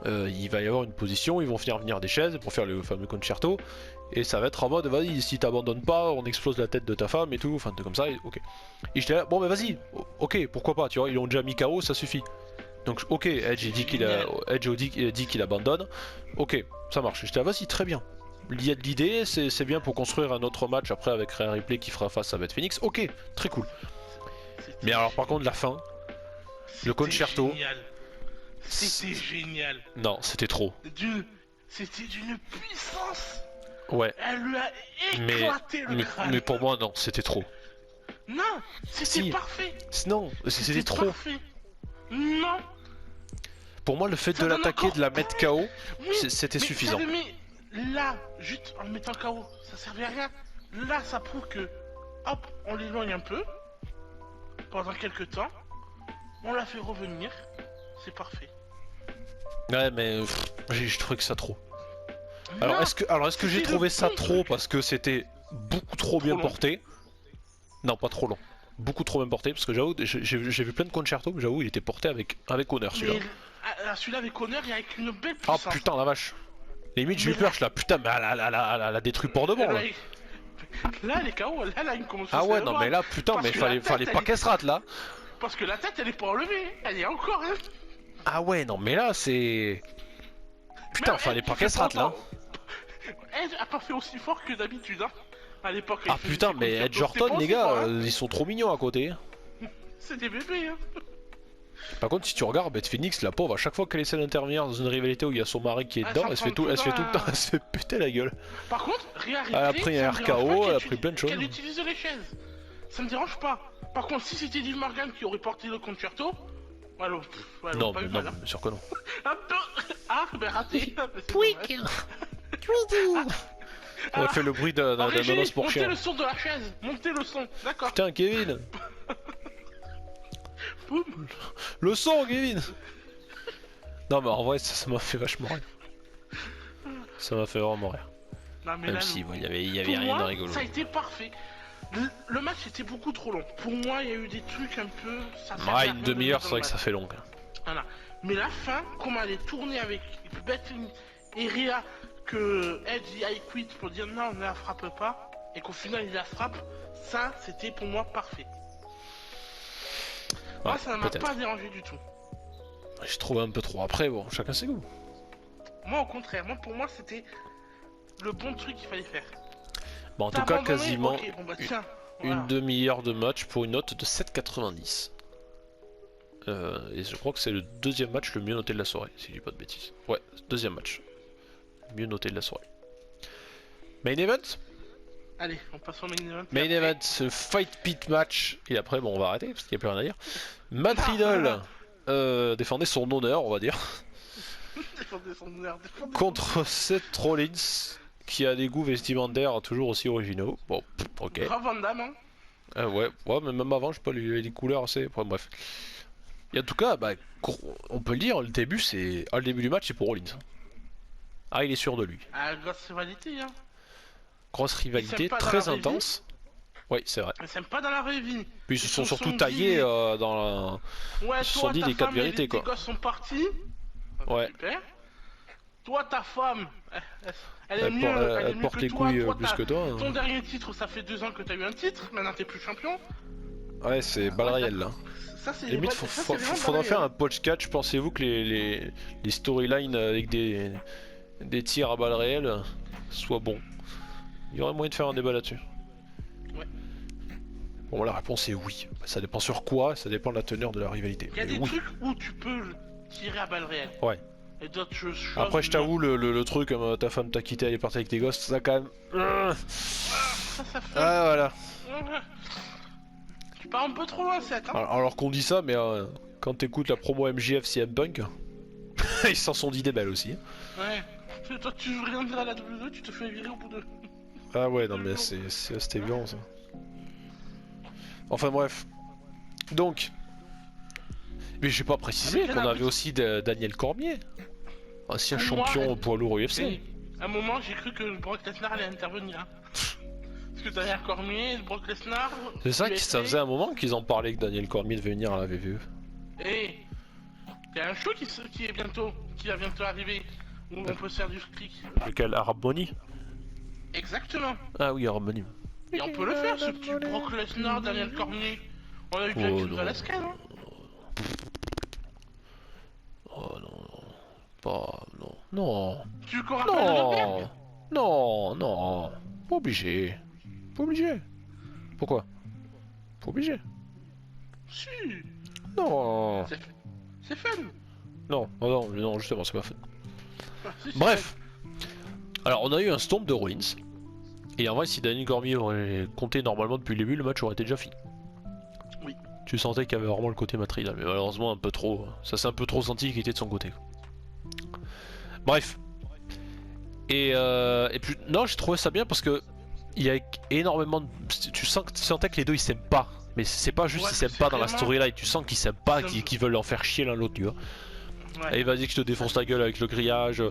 il va y avoir une position, ils vont finir venir des chaises pour faire le fameux concerto, et ça va être en mode vas-y si t'abandonnes pas on explose la tête de ta femme et tout, enfin comme ça, et, ok. Et j'étais là, bon bah vas-y, ok pourquoi pas, tu vois, ils ont déjà mis KO, ça suffit. Donc ok, Edge dit qu'il abandonne, ok, ça marche, j'étais là vas-y très bien. Il y a de l'idée, c'est bien pour construire un autre match après avec Rhea Ripley qui fera face à Beth Phoenix, ok, très cool. Mais alors par contre la fin, le concerto, Génial. C'était génial. non c'était trop. C'était d'une puissance. Ouais, Elle lui a mais, éclaté le crâne. mais pour moi non, c'était trop. Non, c'était Si. parfait. Non, c'était trop. Parfait. Non. Pour moi le fait Ça de donne l'attaquer, encore de la mettre KO, Oui, c'était mais suffisant. ça le met là, juste en le mettant KO, ça servait à rien. Là, ça prouve que, hop, on l'éloigne un peu, pendant quelques temps, on la fait revenir, c'est parfait. Ouais mais j'ai trouvé que ça trop. Alors Non, est-ce que j'ai c'était trouvé le ça bon trop truc. parce que c'était beaucoup trop bien long. porté? Non, pas trop long. Beaucoup trop bien porté parce que j'avoue, j'ai vu plein de concertos, mais j'avoue, il était porté avec honneur Mais celui-là. celui-là avec honneur et avec une belle Ah puissance. putain la vache. Limite j'ai eu Mais peur, je suis là putain mais elle a détruit pour de bon là. Là, elle est KO, là, elle a une commotion Ah ouais non cérébrale. mais là putain Parce mais que fallait la tête, pas elle- qu'elle se rate là. Parce que la tête, elle est pas enlevée, elle est encore, hein. Ah ouais non mais là c'est... Putain Même fallait elle pas qui qu'elle fait se rate là. pas- Elle a pas fait aussi fort que d'habitude, hein. À l'époque. Ah elle faisait putain des mais concertos, Edge Orton c'était les pas gars, aussi fort, hein. ils sont trop mignons à côté. C'est des bébés, hein. Par contre si tu regardes Beth Phoenix, la pauvre, à chaque fois qu'elle essaie d'intervenir dans une rivalité où il y a son mari qui est Ah, dedans, ça elle se fait prend tout le temps, la- elle se fait péter la gueule. Par contre, Rhea Ripley, Elle a pris un ça me dérange RKO, pas elle a qu'elle pris plein de choses. qu'elle utilise les chaises. Ça me dérange pas. Par contre, si c'était Liv Morgan qui aurait porté le concerto, alors, ouais, Non pas mais eu non, mal, hein. bien sûr que non. Un peu. Ah, ben raté. Pouic. Elle a fait le bruit d'un En régie, os pour montez chien. le son de la chaise. Montez le son. D'accord. Putain Kevin, Boum. le son Kevin. Non mais en vrai ça m'a fait vachement rire. Ça m'a fait vraiment rire. Non, mais Même là, si il y avait pour rien de moi, rigolo. ça a été parfait. Le match était beaucoup trop long. Pour moi, il y a eu des trucs un peu. Ça servait à Ah, rien une de demi-heure, mettre c'est dans vrai le que ça match. fait long. Voilà. Mais la fin, comment elle est tournée avec Bethany et Rhea, que Edge il a quit pour dire non, on ne la frappe pas, et qu'au final il la frappe, ça c'était pour moi parfait. Moi, Ouais, ça ne m'a peut-être. pas dérangé du tout. J'ai trouvé un peu trop après, bon, chacun ses goûts. Moi, au contraire, pour moi, c'était le bon truc qu'il fallait faire. Bon, en T'as tout cas, abandonné. quasiment Ok, bon bah tiens. une Voilà. demi-heure de match pour une note de 7,90. Et je crois que c'est le deuxième match le mieux noté de la soirée, si je dis pas de bêtises. Ouais, deuxième match. Le mieux noté de la soirée. Main event? Allez, on passe au main event. Main event, ce Fight Pit match. Et après, bon, on va arrêter parce qu'il n'y a plus rien à dire. Matt Riddle défendait son honneur, on va dire, Défendez son honneur, défendez contre Seth Rollins, qui a des goûts vestimentaires toujours aussi originaux. Bon, ok. Grave Van Damme, hein. Ouais, mais même avant, je sais pas, les couleurs assez. Enfin, bref. Et en tout cas, bah, on peut le dire, le début, c'est. Ah, le début du match, c'est pour Rollins. Ah, il est sûr de lui. Ah, grosse rivalité, hein. Grosse rivalité, pas dans très la vraie intense. Oui, c'est vrai. Mais c'est pas dans la vraie vie. Puis ils se sont surtout dit- taillés dans la. Ouais, Ils se sont toi, dit ta les quatre femme et vérités, quoi. tes gosses sont partis. Ouais. Super. Toi, ta femme, elle est Elle, mieux, elle est elle mieux porte que les toi. couilles Toi, plus t'as- que toi. Ton Hein. dernier titre, ça fait 2 ans que t'as eu un titre. Maintenant, t'es plus champion. Ouais, c'est balle Ouais, réelle là. Ça, c'est Limite, ça, c'est vraiment faudra pareil, faire hein. un podcast. Pensez-vous que les storylines avec des tirs à balles réelles soient bons? Il y aurait moyen de faire un débat là-dessus. Ouais. Bon, la réponse est oui. Ça dépend sur quoi, ça dépend de la teneur de la rivalité. Il y a Mais des oui. trucs où tu peux tirer à balles réelles. Ouais. Et d'autres choses. Après, je t'avoue, le truc comme ta femme t'a quitté, elle est partie avec tes gosses, ça quand même. Ça fait. Ah, voilà. Tu pars un peu trop loin, cette. Hein. Alors qu'on dit ça, mais quand t'écoutes la promo MJF CM Punk, ils s'en sont dit des belles aussi. Ouais. Toi, tu veux rien dire à la WWE, tu te fais virer au bout de. Ah ouais, non mais c'était violent ça. Enfin bref. Donc. Mais j'ai pas précisé qu'on avait aussi Daniel Cormier, ancien Pour moi, champion poids lourd UFC. Mais, à un moment, j'ai cru que Brock Lesnar allait intervenir. Hein. Parce que Daniel Cormier, Brock Lesnar. C'est ça que UFC, ça faisait un moment qu'ils en parlaient que Daniel Cormier devait venir à la WWE. Et il y a un show qui va bientôt arriver où on peut se faire du fric. Lequel? Harmony? Exactement. Ah oui, Harmony. Et on peut le faire, ce petit Brock Lesnar, Daniel Cormier. On a eu bien Oh, qu'il non. la scan, hein. Oh non, pas non, non, Tu veux qu'on rappelle le Goldberg non, pas obligé, pas obligé. Pourquoi? Pas obligé. Si, Non, c'est fun. non, justement, c'est pas fun. Ah, si, c'est Bref, alors on a eu un stomp de Rollins. Et en vrai, si Daniel Cormier aurait compté normalement depuis le début, le match aurait été déjà fini. Oui. Tu sentais qu'il y avait vraiment le côté Matt Riddle, mais malheureusement un peu trop. Ça s'est un peu trop senti qu'il était de son côté. Bref. Et puis non, j'ai trouvé ça bien parce que il y a énormément de... tu sentais que les deux ils s'aiment pas. Mais c'est pas juste Ouais, qu'ils s'aiment c'est pas dans la vraiment- storyline, tu sens qu'ils s'aiment pas, Ils s'aiment- qu'ils veulent en faire chier l'un l'autre, tu vois. Ouais. Et vas-y que je te défonce ta gueule avec le grillage,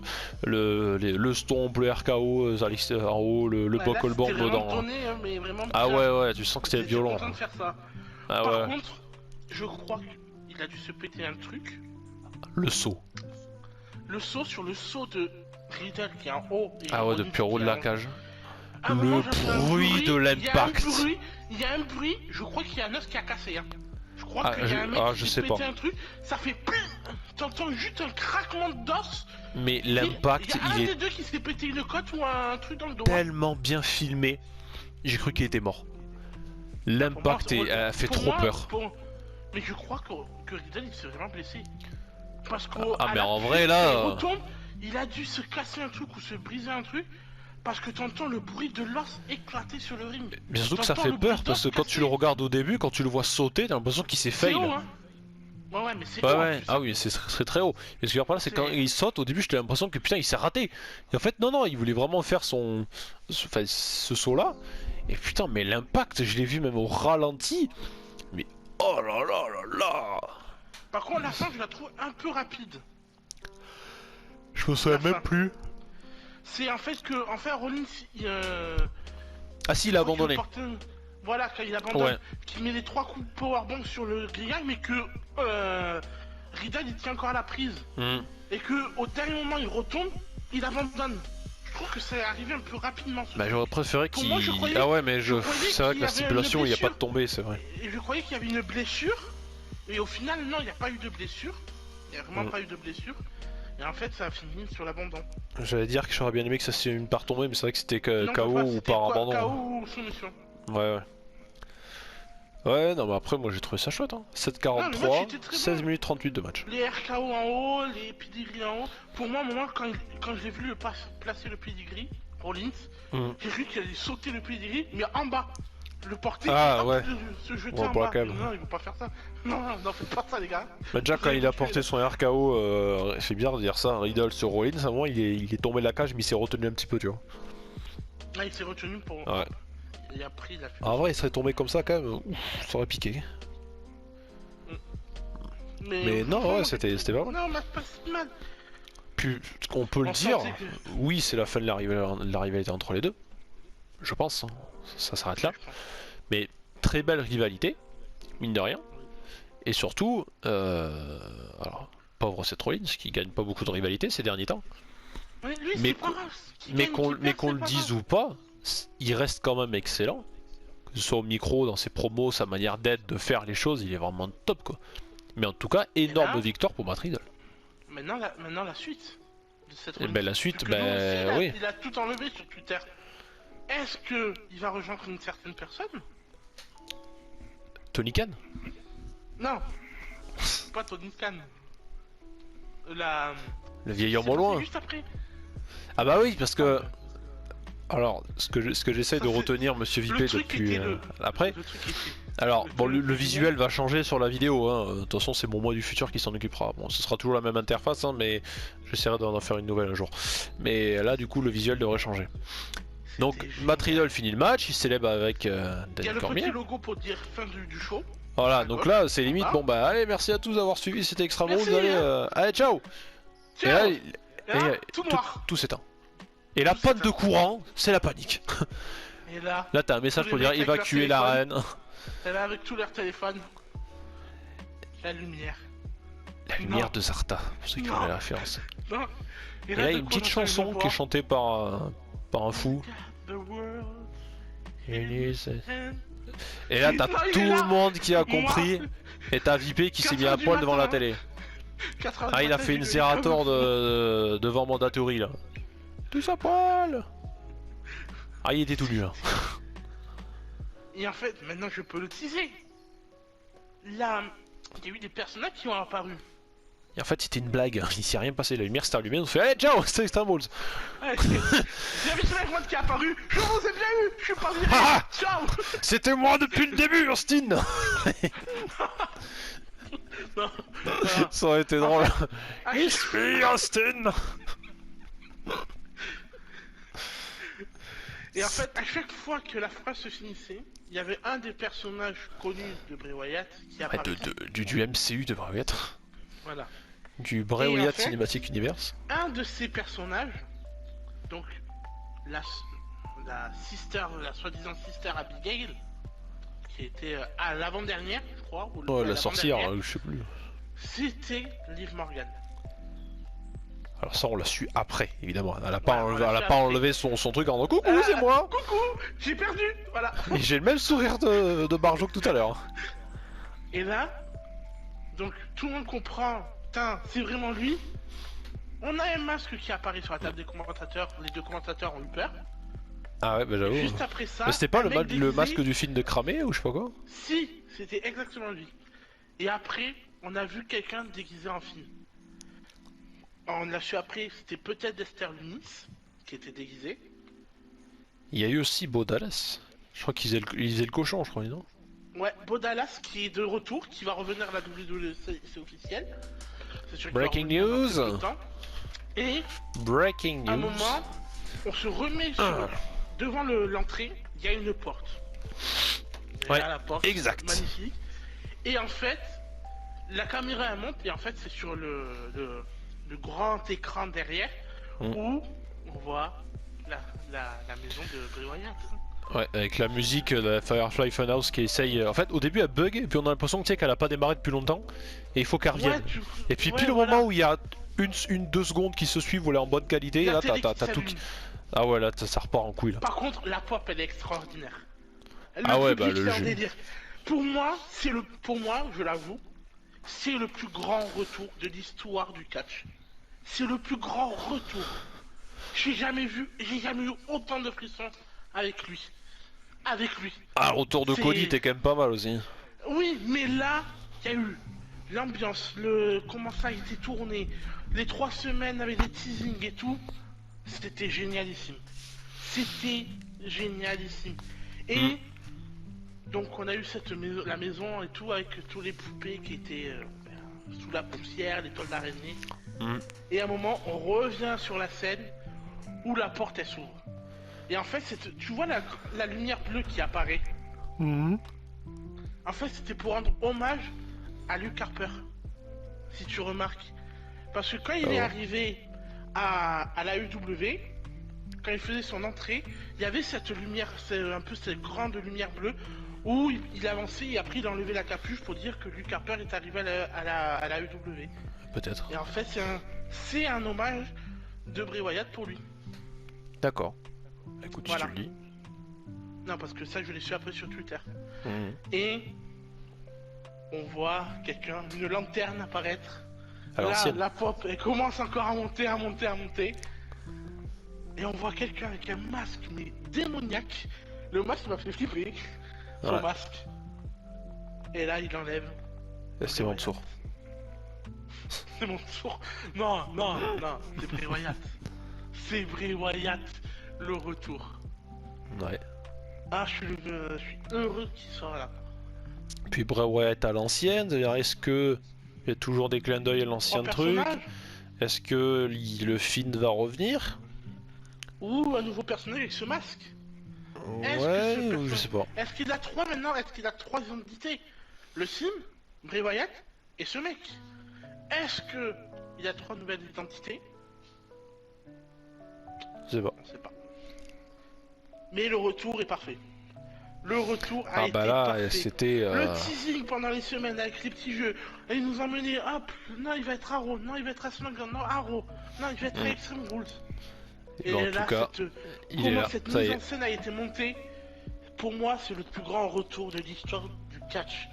le stomp, le RKO en haut, le Ouais, là, buckle bomb c'était vraiment dans... tourné, hein, mais vraiment Ah bien. ouais, tu sens que c'était J'étais violent. content de faire ça. Ah Par ouais, contre, je crois qu'il a dû se péter un truc. le saut. Le saut sur le saut de Riddle qui est en haut. Et Ah ouais, Rollins depuis le haut qui de est la en- cage. À un moment, Le j'entends un bruit de l'impact. Il y a un bruit, je crois qu'il y a un os qui a cassé. Hein. Je crois Ah, qu'il y a un mec je qui sais s'est pas. pété un truc, ça fait plim. T'entends juste un craquement d'os. Mais l'impact, Il y a un il des est deux qui s'est pété une côte ou un truc dans le dos. tellement bien filmé. J'ai cru qu'il était mort. L'impact Pour moi, a fait pour trop moi, peur. Mais je crois que Riddle il s'est vraiment blessé. Parce que Ah, mais en vrai, là, il retombe, il a dû se casser un truc ou se briser un truc. Parce que t'entends le bruit de l'os éclater sur le ring. Mais surtout que ça T'entends fait le peur bruit parce que d'os quand tu le casser. regardes au début, quand tu le vois sauter, t'as l'impression qu'il s'est C'est fail. haut, hein. Ouais, mais c'est Ouais, haut, en ouais, plus. ah oui, c'est très haut. Et ce qui est là, c'est quand C'est- il saute, au début, j'avais l'impression que putain, il s'est raté. Et en fait, non, il voulait vraiment faire ce saut-là. Et putain, mais l'impact, je l'ai vu même au ralenti. Oh là là là là. Par contre, la fin, je la trouve un peu rapide. Je me souviens même plus. C'est en fait que, Rollins, Ah si, il a abandonné. Voilà, quand il abandonne, Ouais. qu'il met les 3 coups de powerbomb sur le grillage, mais que Riddle il tient encore à la prise. Et que au dernier moment il retombe, il abandonne. Je trouve que ça est arrivé un peu rapidement. Bah j'aurais préféré qu'il... croyais- Ah ouais, mais je c'est croyais vrai qu'il que la y avait une stipulation, il n'y a pas blessure. de tombée, c'est vrai. Et je croyais qu'il y avait une blessure, et au final, non, il n'y a pas eu de blessure. Il n'y a vraiment pas eu de blessure. Et en fait, ça a fini sur l'abandon. J'allais dire que j'aurais bien aimé que ça soit une par tombée, mais c'est vrai que c'était Non, KO ou c'était par abandon. KO ou soumission. Ouais. Ouais, non, mais après, moi j'ai trouvé ça chouette. Hein. 7,43, 16 minutes 38 de match. Les RKO en haut, les pedigree en haut. Pour moi, au moment, quand j'ai vu placer le pedigree, Rollins, j'ai vu qu'il allait sauter le pedigree, mais en bas. Le porter, se jeter en bas. Non, il faut pas faire ça. Non, faites pas ça, les gars. Bah, déjà, quand il a porté son RKO, c'est bizarre de dire ça, Riddle sur Rollins, à un moment, il est tombé de la cage, mais il s'est retenu un petit peu, tu vois. Ah, il s'est retenu pour. Ouais. Il a pris la. En vrai, il serait tombé comme ça quand même, ça aurait piqué. Mais non, ouais, c'était pas mal. Non, mais pas si mal. Puis, on peut le dire, oui, c'est la fin de la rivalité entre les deux. Je pense, hein. Ça s'arrête là. Mais très belle rivalité, mine de rien. Et surtout, alors, pauvre Seth Rollins qui gagne pas beaucoup de rivalité ces derniers temps. Mais qu'on le dise ou pas, il reste quand même excellent. Que ce soit au micro, dans ses promos, sa manière d'être, de faire les choses, il est vraiment top quoi. Mais en tout cas, énorme victoire pour Matt Riddle. Maintenant la suite de cette et ben la suite, ben oui. Il a tout enlevé sur Twitter. Est-ce que il va rejoindre une certaine personne? Tony Khan? Non, pas Tony Khan. Le vieil homme au loin. Juste après. Ah bah oui, parce que... Alors, ce que j'essaie de retenir, Monsieur Vipé, depuis après... Alors, bon, le visuel va changer sur la vidéo, hein. De toute façon, c'est mon moi du futur qui s'en occupera. Bon, ce sera toujours la même interface, hein, mais j'essaierai d'en faire une nouvelle un jour. Mais là, du coup, le visuel devrait changer. Donc, Matt Riddle finit le match, il célèbre avec Daniel Cormier. Il y a le petit logo pour dire fin du show. Voilà, donc là, c'est limite, bon bah, allez, merci à tous d'avoir suivi, c'était Extreme Rules, allez, ciao. Et là, tout s'éteint. Et la panne de courant, c'est la panique. Et là, t'as un message pour dire évacuer l'arène. Et là, avec tous leurs téléphones, la lumière. La lumière de Zarta, pour ceux qui ont la référence. Non. Et là, il y a une petite chanson qui est chantée par un fou. Et là, t'as tout le monde qui a compris. Et t'as Vipé qui s'est mis à poil devant la télé. Ah, il a fait une Zerator devant Mandatory là. Tous à poil. Ah, il était tout nu là. Et en fait, maintenant je peux le teaser. Là, il y a eu des personnages qui ont apparu. Et en fait, c'était une blague. Il s'est rien passé. La lumière s'est allumée. On se fait allez, ciao, c'est Extreme Rules. J'ai vu ce mec qui est apparu. Je vous ai bien eu. Je suis pas viré. Ciao. C'était moi depuis le début, Austin. Non. Ça aurait été drôle. It's me, Austin. Et en fait, à chaque fois que la phrase se finissait, il y avait un des personnages connus de Bray Wyatt qui apparaissait. Du MCU de Bray Wyatt. Voilà. Du Bray Wyatt Cinematic Universe. Un de ces personnages, donc la soi-disant sister Abigail, qui était à l'avant-dernière, je crois. Ou la sorcière, je sais plus. C'était Liv Morgan. Alors ça on l'a su après, évidemment. Elle a pas enlevé son truc en disant coucou, c'est moi. Coucou, j'ai perdu, voilà. Et j'ai le même sourire de Barjo que tout à l'heure. Et là, donc tout le monde comprend, putain, c'est vraiment lui. On a un masque qui apparaît sur la table des commentateurs, les deux commentateurs ont eu peur. Ah ouais, bah j'avoue. Juste après ça, mais c'était pas le masque du film de Cramé ou je sais pas quoi? Si, c'était exactement lui. Et après, on a vu quelqu'un déguisé en film. On l'a su après, c'était peut-être Dexter Lumis qui était déguisé. Il y a eu aussi Bo Dallas. Je crois qu'ils faisaient le cochon, je crois, non? Ouais, Bo Dallas qui est de retour, qui va revenir à la WWE, c'est officiel. Breaking news. Et Breaking news. à un moment, on se remet devant l'entrée, il y a une porte. Ouais, la porte, exact. Magnifique. Et en fait, la caméra elle monte et en fait c'est sur le grand écran derrière Mm. où on voit la maison de Bray Wyatt. Ouais, avec la musique de la Firefly Funhouse qui essaye. En fait, au début, elle bug, et puis on a l'impression que, tu sais, qu'elle a pas démarré depuis longtemps, et il faut qu'elle revienne. Et puis, Ouais, pile au voilà. moment où il y a deux secondes qui se suivent, où elle est en bonne qualité, et La là, télé t'as qui tout. s'allume. Ah ouais, là, ça repart en couille là. Par contre, la pop, elle est extraordinaire. Le Ah ouais, bah public, le c'est un jeu. délire. Pour moi, je l'avoue, c'est le plus grand retour de l'histoire du catch. C'est le plus grand retour. J'ai jamais eu autant de frissons avec lui. Avec lui. Ah, le retour de C'est- Cody était quand même pas mal aussi. Oui, mais là, il y a eu l'ambiance, comment ça a été tourné, les 3 semaines avec des teasings et tout, c'était génialissime. C'était génialissime. Et donc on a eu la maison et tout avec tous les poupées qui étaient sous la poussière, les toiles d'araignée. Mm. Et à un moment, on revient sur la scène où la porte elle s'ouvre. Et en fait, tu vois la lumière bleue qui apparaît. En fait, c'était pour rendre hommage à Luke Harper, si tu remarques. Parce que quand il est arrivé à la UW, quand il faisait son entrée, il y avait cette lumière, un peu cette grande lumière bleue, où il avançait et après il enlevait la capuche pour dire que Luke Harper est arrivé à la UW. Peut-être. Et en fait, c'est un hommage de Bray Wyatt pour lui. D'accord. Écoute, Voilà. si tu le dis. Non, parce que ça, je l'ai su après sur Twitter. Mm. Et on voit une lanterne apparaître. À Là, l'ancienne. la pop, elle commence encore à monter, à monter, à monter. Et on voit quelqu'un avec un masque, mais démoniaque. Le masque m'a fait flipper. Son Ouais. masque. Et là, il enlève. C'est mon tour. C'est mon tour. Non, non, non, c'est Bray Wyatt. C'est Bray Wyatt, le retour. Ouais. Ah, je suis heureux qu'il soit là. Puis Bray Wyatt à l'ancienne, c'est-à-dire est-ce que il y a toujours des clins d'œil à l'ancien Trois truc? personnages, Est-ce que le Fiend va revenir? ou un nouveau personnage avec ce masque. Est-ce que Ouais, ce ou je sais pas. Est-ce qu'il a 3 maintenant? Est-ce qu'il a 3 identités? Le Sim, Bray Wyatt et ce mec. Est-ce que il a 3 nouvelles identités? Je sais pas. On sait pas. Mais le retour est parfait. Le retour a Ah été bah là, parfait. c'était... Le teasing pendant les semaines avec les petits jeux. Et ils nous ont mené, hop, non il va être à Raw, non il va être à SmackDown, non à Raw, non il va être à Extreme Rules. Et en là, tout cas, il est là, cette ça y mise est. en scène a été montée, pour moi c'est le plus grand retour de l'histoire du catch.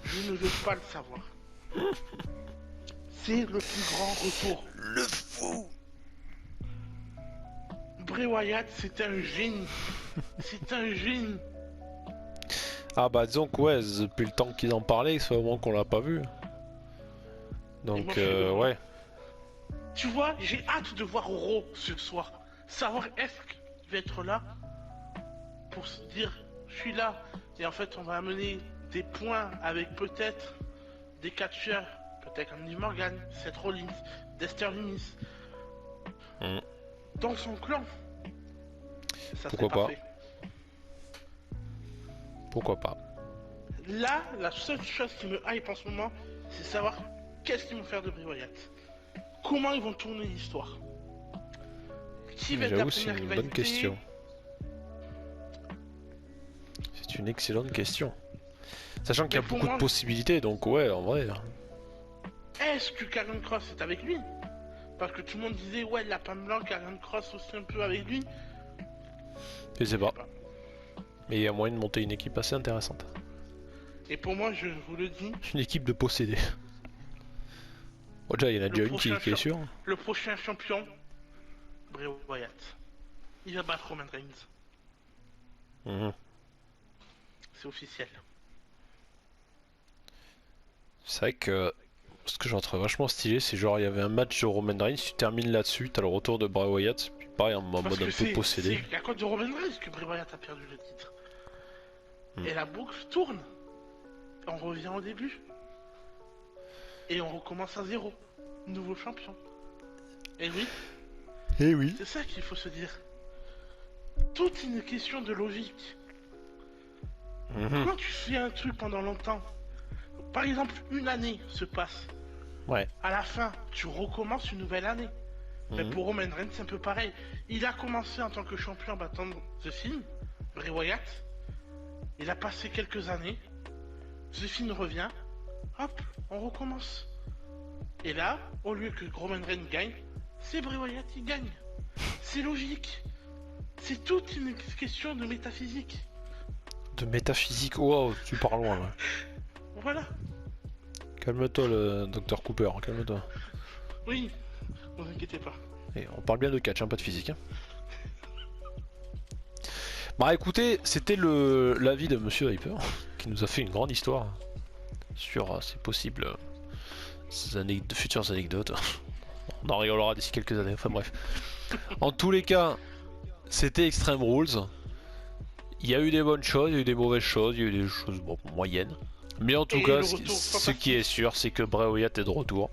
Je ne veux pas le savoir. C'est le plus grand retour. Le fou. Bray Wyatt, c'est un génie. C'est un génie. Ah bah disons que ouais, depuis le temps qu'ils en parlaient, c'est vraiment qu'on l'a pas vu. Donc moi, je suis heureux. ouais. Tu vois, j'ai hâte de voir Raw ce soir. Savoir est-ce qu'il va être là pour se dire je suis là. Et en fait, on va amener des points avec peut-être des catcheurs, peut-être Andy Morgan, Seth Rollins, Dexter Lumis, Mm. dans son clan. Ça, Pourquoi c'est pas. parfait. Pourquoi pas. Là, la seule chose qui me hype en ce moment, c'est savoir qu'est-ce qu'ils vont faire de Bray Wyatt. Comment ils vont tourner l'histoire. Qui va être la J'avoue, c'est première une bonne rivalité. question. C'est une excellente question. Sachant qu'il y a Mais pour beaucoup moi- de possibilités, donc ouais, en vrai. Est-ce que Karrion Cross est avec lui? Parce que tout le monde disait, ouais, la femme blanche, Karrion Cross aussi un peu avec lui. Je sais pas. Mais il y a moyen de monter une équipe assez intéressante. Et pour moi, je vous le dis, Une équipe de possédés. Bon, déjà, il y en a Le déjà une qui prochain est sûre. le prochain champion, Bray Wyatt. Il va battre Roman Reigns. Mhm. C'est officiel. C'est vrai que ce que j'en trouve vachement stylé, c'est genre il y avait un match de Roman Reigns, tu termines là-dessus, t'as le retour de Bray Wyatt, puis pareil en mode Parce un que peu possédé. c'est à cause de Roman Reigns que Bray Wyatt a perdu le titre. Hmm. Et la boucle tourne. On revient au début. Et on recommence à zéro. Nouveau champion. Et oui, Eh oui. c'est ça qu'il faut se dire. Tout est une question de logique. Mhm. Quand tu fais un truc pendant longtemps, par exemple une année se passe, Ouais. À la fin, tu recommences une nouvelle année. Mais Mhm. pour Roman Reigns, c'est un peu pareil. Il a commencé en tant que champion en battant The Fiend, Bray Wyatt. Il a passé quelques années. The Fiend revient. Hop, on recommence. Et là, au lieu que Roman Reigns gagne, c'est Bray Wyatt qui gagne. C'est logique. C'est toute une question de métaphysique. De métaphysique, wow, tu parles loin là. Voilà. Calme-toi le docteur Cooper, hein, calme-toi. Oui, ne vous inquiétez pas. Et on parle bien de catch, hein, pas de physique. Hein. Bah écoutez, c'était l'avis de Monsieur Hyper, qui nous a fait une grande histoire sur ces possibles futures anecdotes. On en rigolera d'ici quelques années, enfin bref. En tous les cas, c'était Extreme Rules. Il y a eu des bonnes choses, il y a eu des mauvaises choses, il y a eu des choses bon, moyennes. Mais en tout Et cas, le ce retour qui est sûr, c'est que Bray Wyatt est de retour.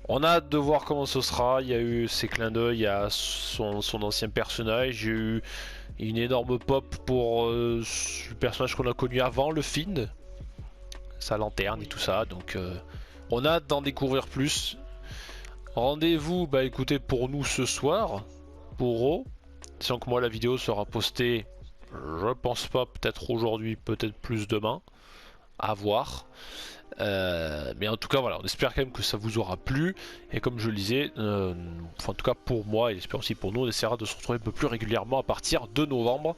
On a hâte de voir comment ce sera. Il y a eu ses clins d'œil à son ancien personnage. Il y a eu une énorme pop pour le personnage qu'on a connu avant, le Fiend. Sa lanterne et tout ça. Donc on a hâte d'en découvrir plus. Rendez-vous, bah écoutez, pour nous ce soir, pour Raw. Sachant que moi la vidéo sera postée, je pense pas, peut-être aujourd'hui, peut-être plus demain. À voir. Mais en tout cas voilà, on espère quand même que ça vous aura plu et comme je le disais, enfin, en tout cas pour moi et j'espère aussi pour nous, on essaiera de se retrouver un peu plus régulièrement à partir de novembre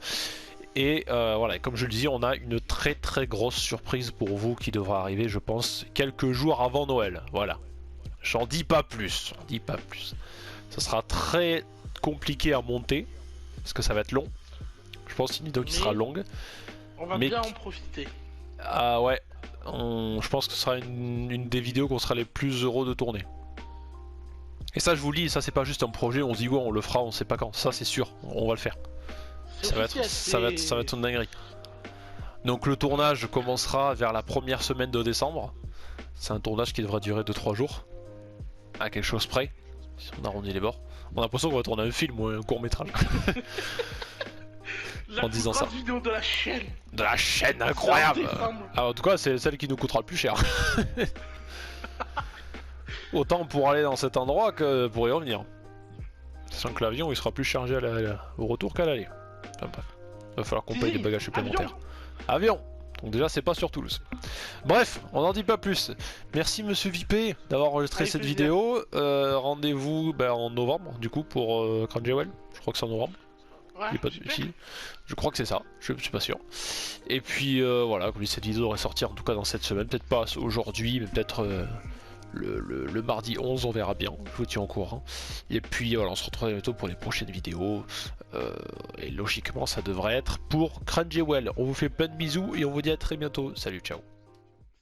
et voilà, comme je le disais, on a une très très grosse surprise pour vous qui devra arriver je pense quelques jours avant Noël, voilà, j'en dis pas plus, ça sera très compliqué à monter parce que ça va être long, je pense une vidéo qui sera longue, On va mais bien en profiter. ah ouais, je pense que ce sera une des vidéos qu'on sera les plus heureux de tourner. Et ça je vous le dis, ça c'est pas juste un projet, on se dit ouais on le fera, on sait pas quand, ça c'est sûr, on va le faire. C'est Ça va officiel, être une dinguerie. Donc le tournage commencera vers la première semaine de décembre. C'est un tournage qui devra durer 2-3 jours. À quelque chose près, si on arrondit les bords. On a l'impression qu'on va tourner un film ou un court métrage. La en disant ça. vidéo de la chaîne. De la chaîne, incroyable. Décembre. Alors, en tout cas c'est celle qui nous coûtera le plus cher. Autant pour aller dans cet endroit que pour y revenir. Sachant que l'avion il sera plus chargé au retour qu'à l'aller. Enfin bref, il va falloir qu'on paye des bagages supplémentaires. Avion. Donc déjà c'est pas sur Toulouse. Bref, on n'en dit pas plus. Merci Monsieur Vipé d'avoir enregistré Avec cette plaisir. vidéo. Rendez-vous en novembre du coup pour Cranjewell. Je crois que c'est en novembre. Ouais, Il est pas super. ici. Je crois que c'est ça, je suis pas sûr. Et puis voilà, comme cette vidéo devrait sortir en tout cas dans cette semaine, peut-être pas aujourd'hui, mais peut-être le mardi 11, on verra bien, je vous tiens au courant. Et puis voilà, on se retrouve bientôt pour les prochaines vidéos. Et logiquement, ça devrait être pour Cranjewell. On vous fait plein de bisous et on vous dit à très bientôt. Salut, ciao.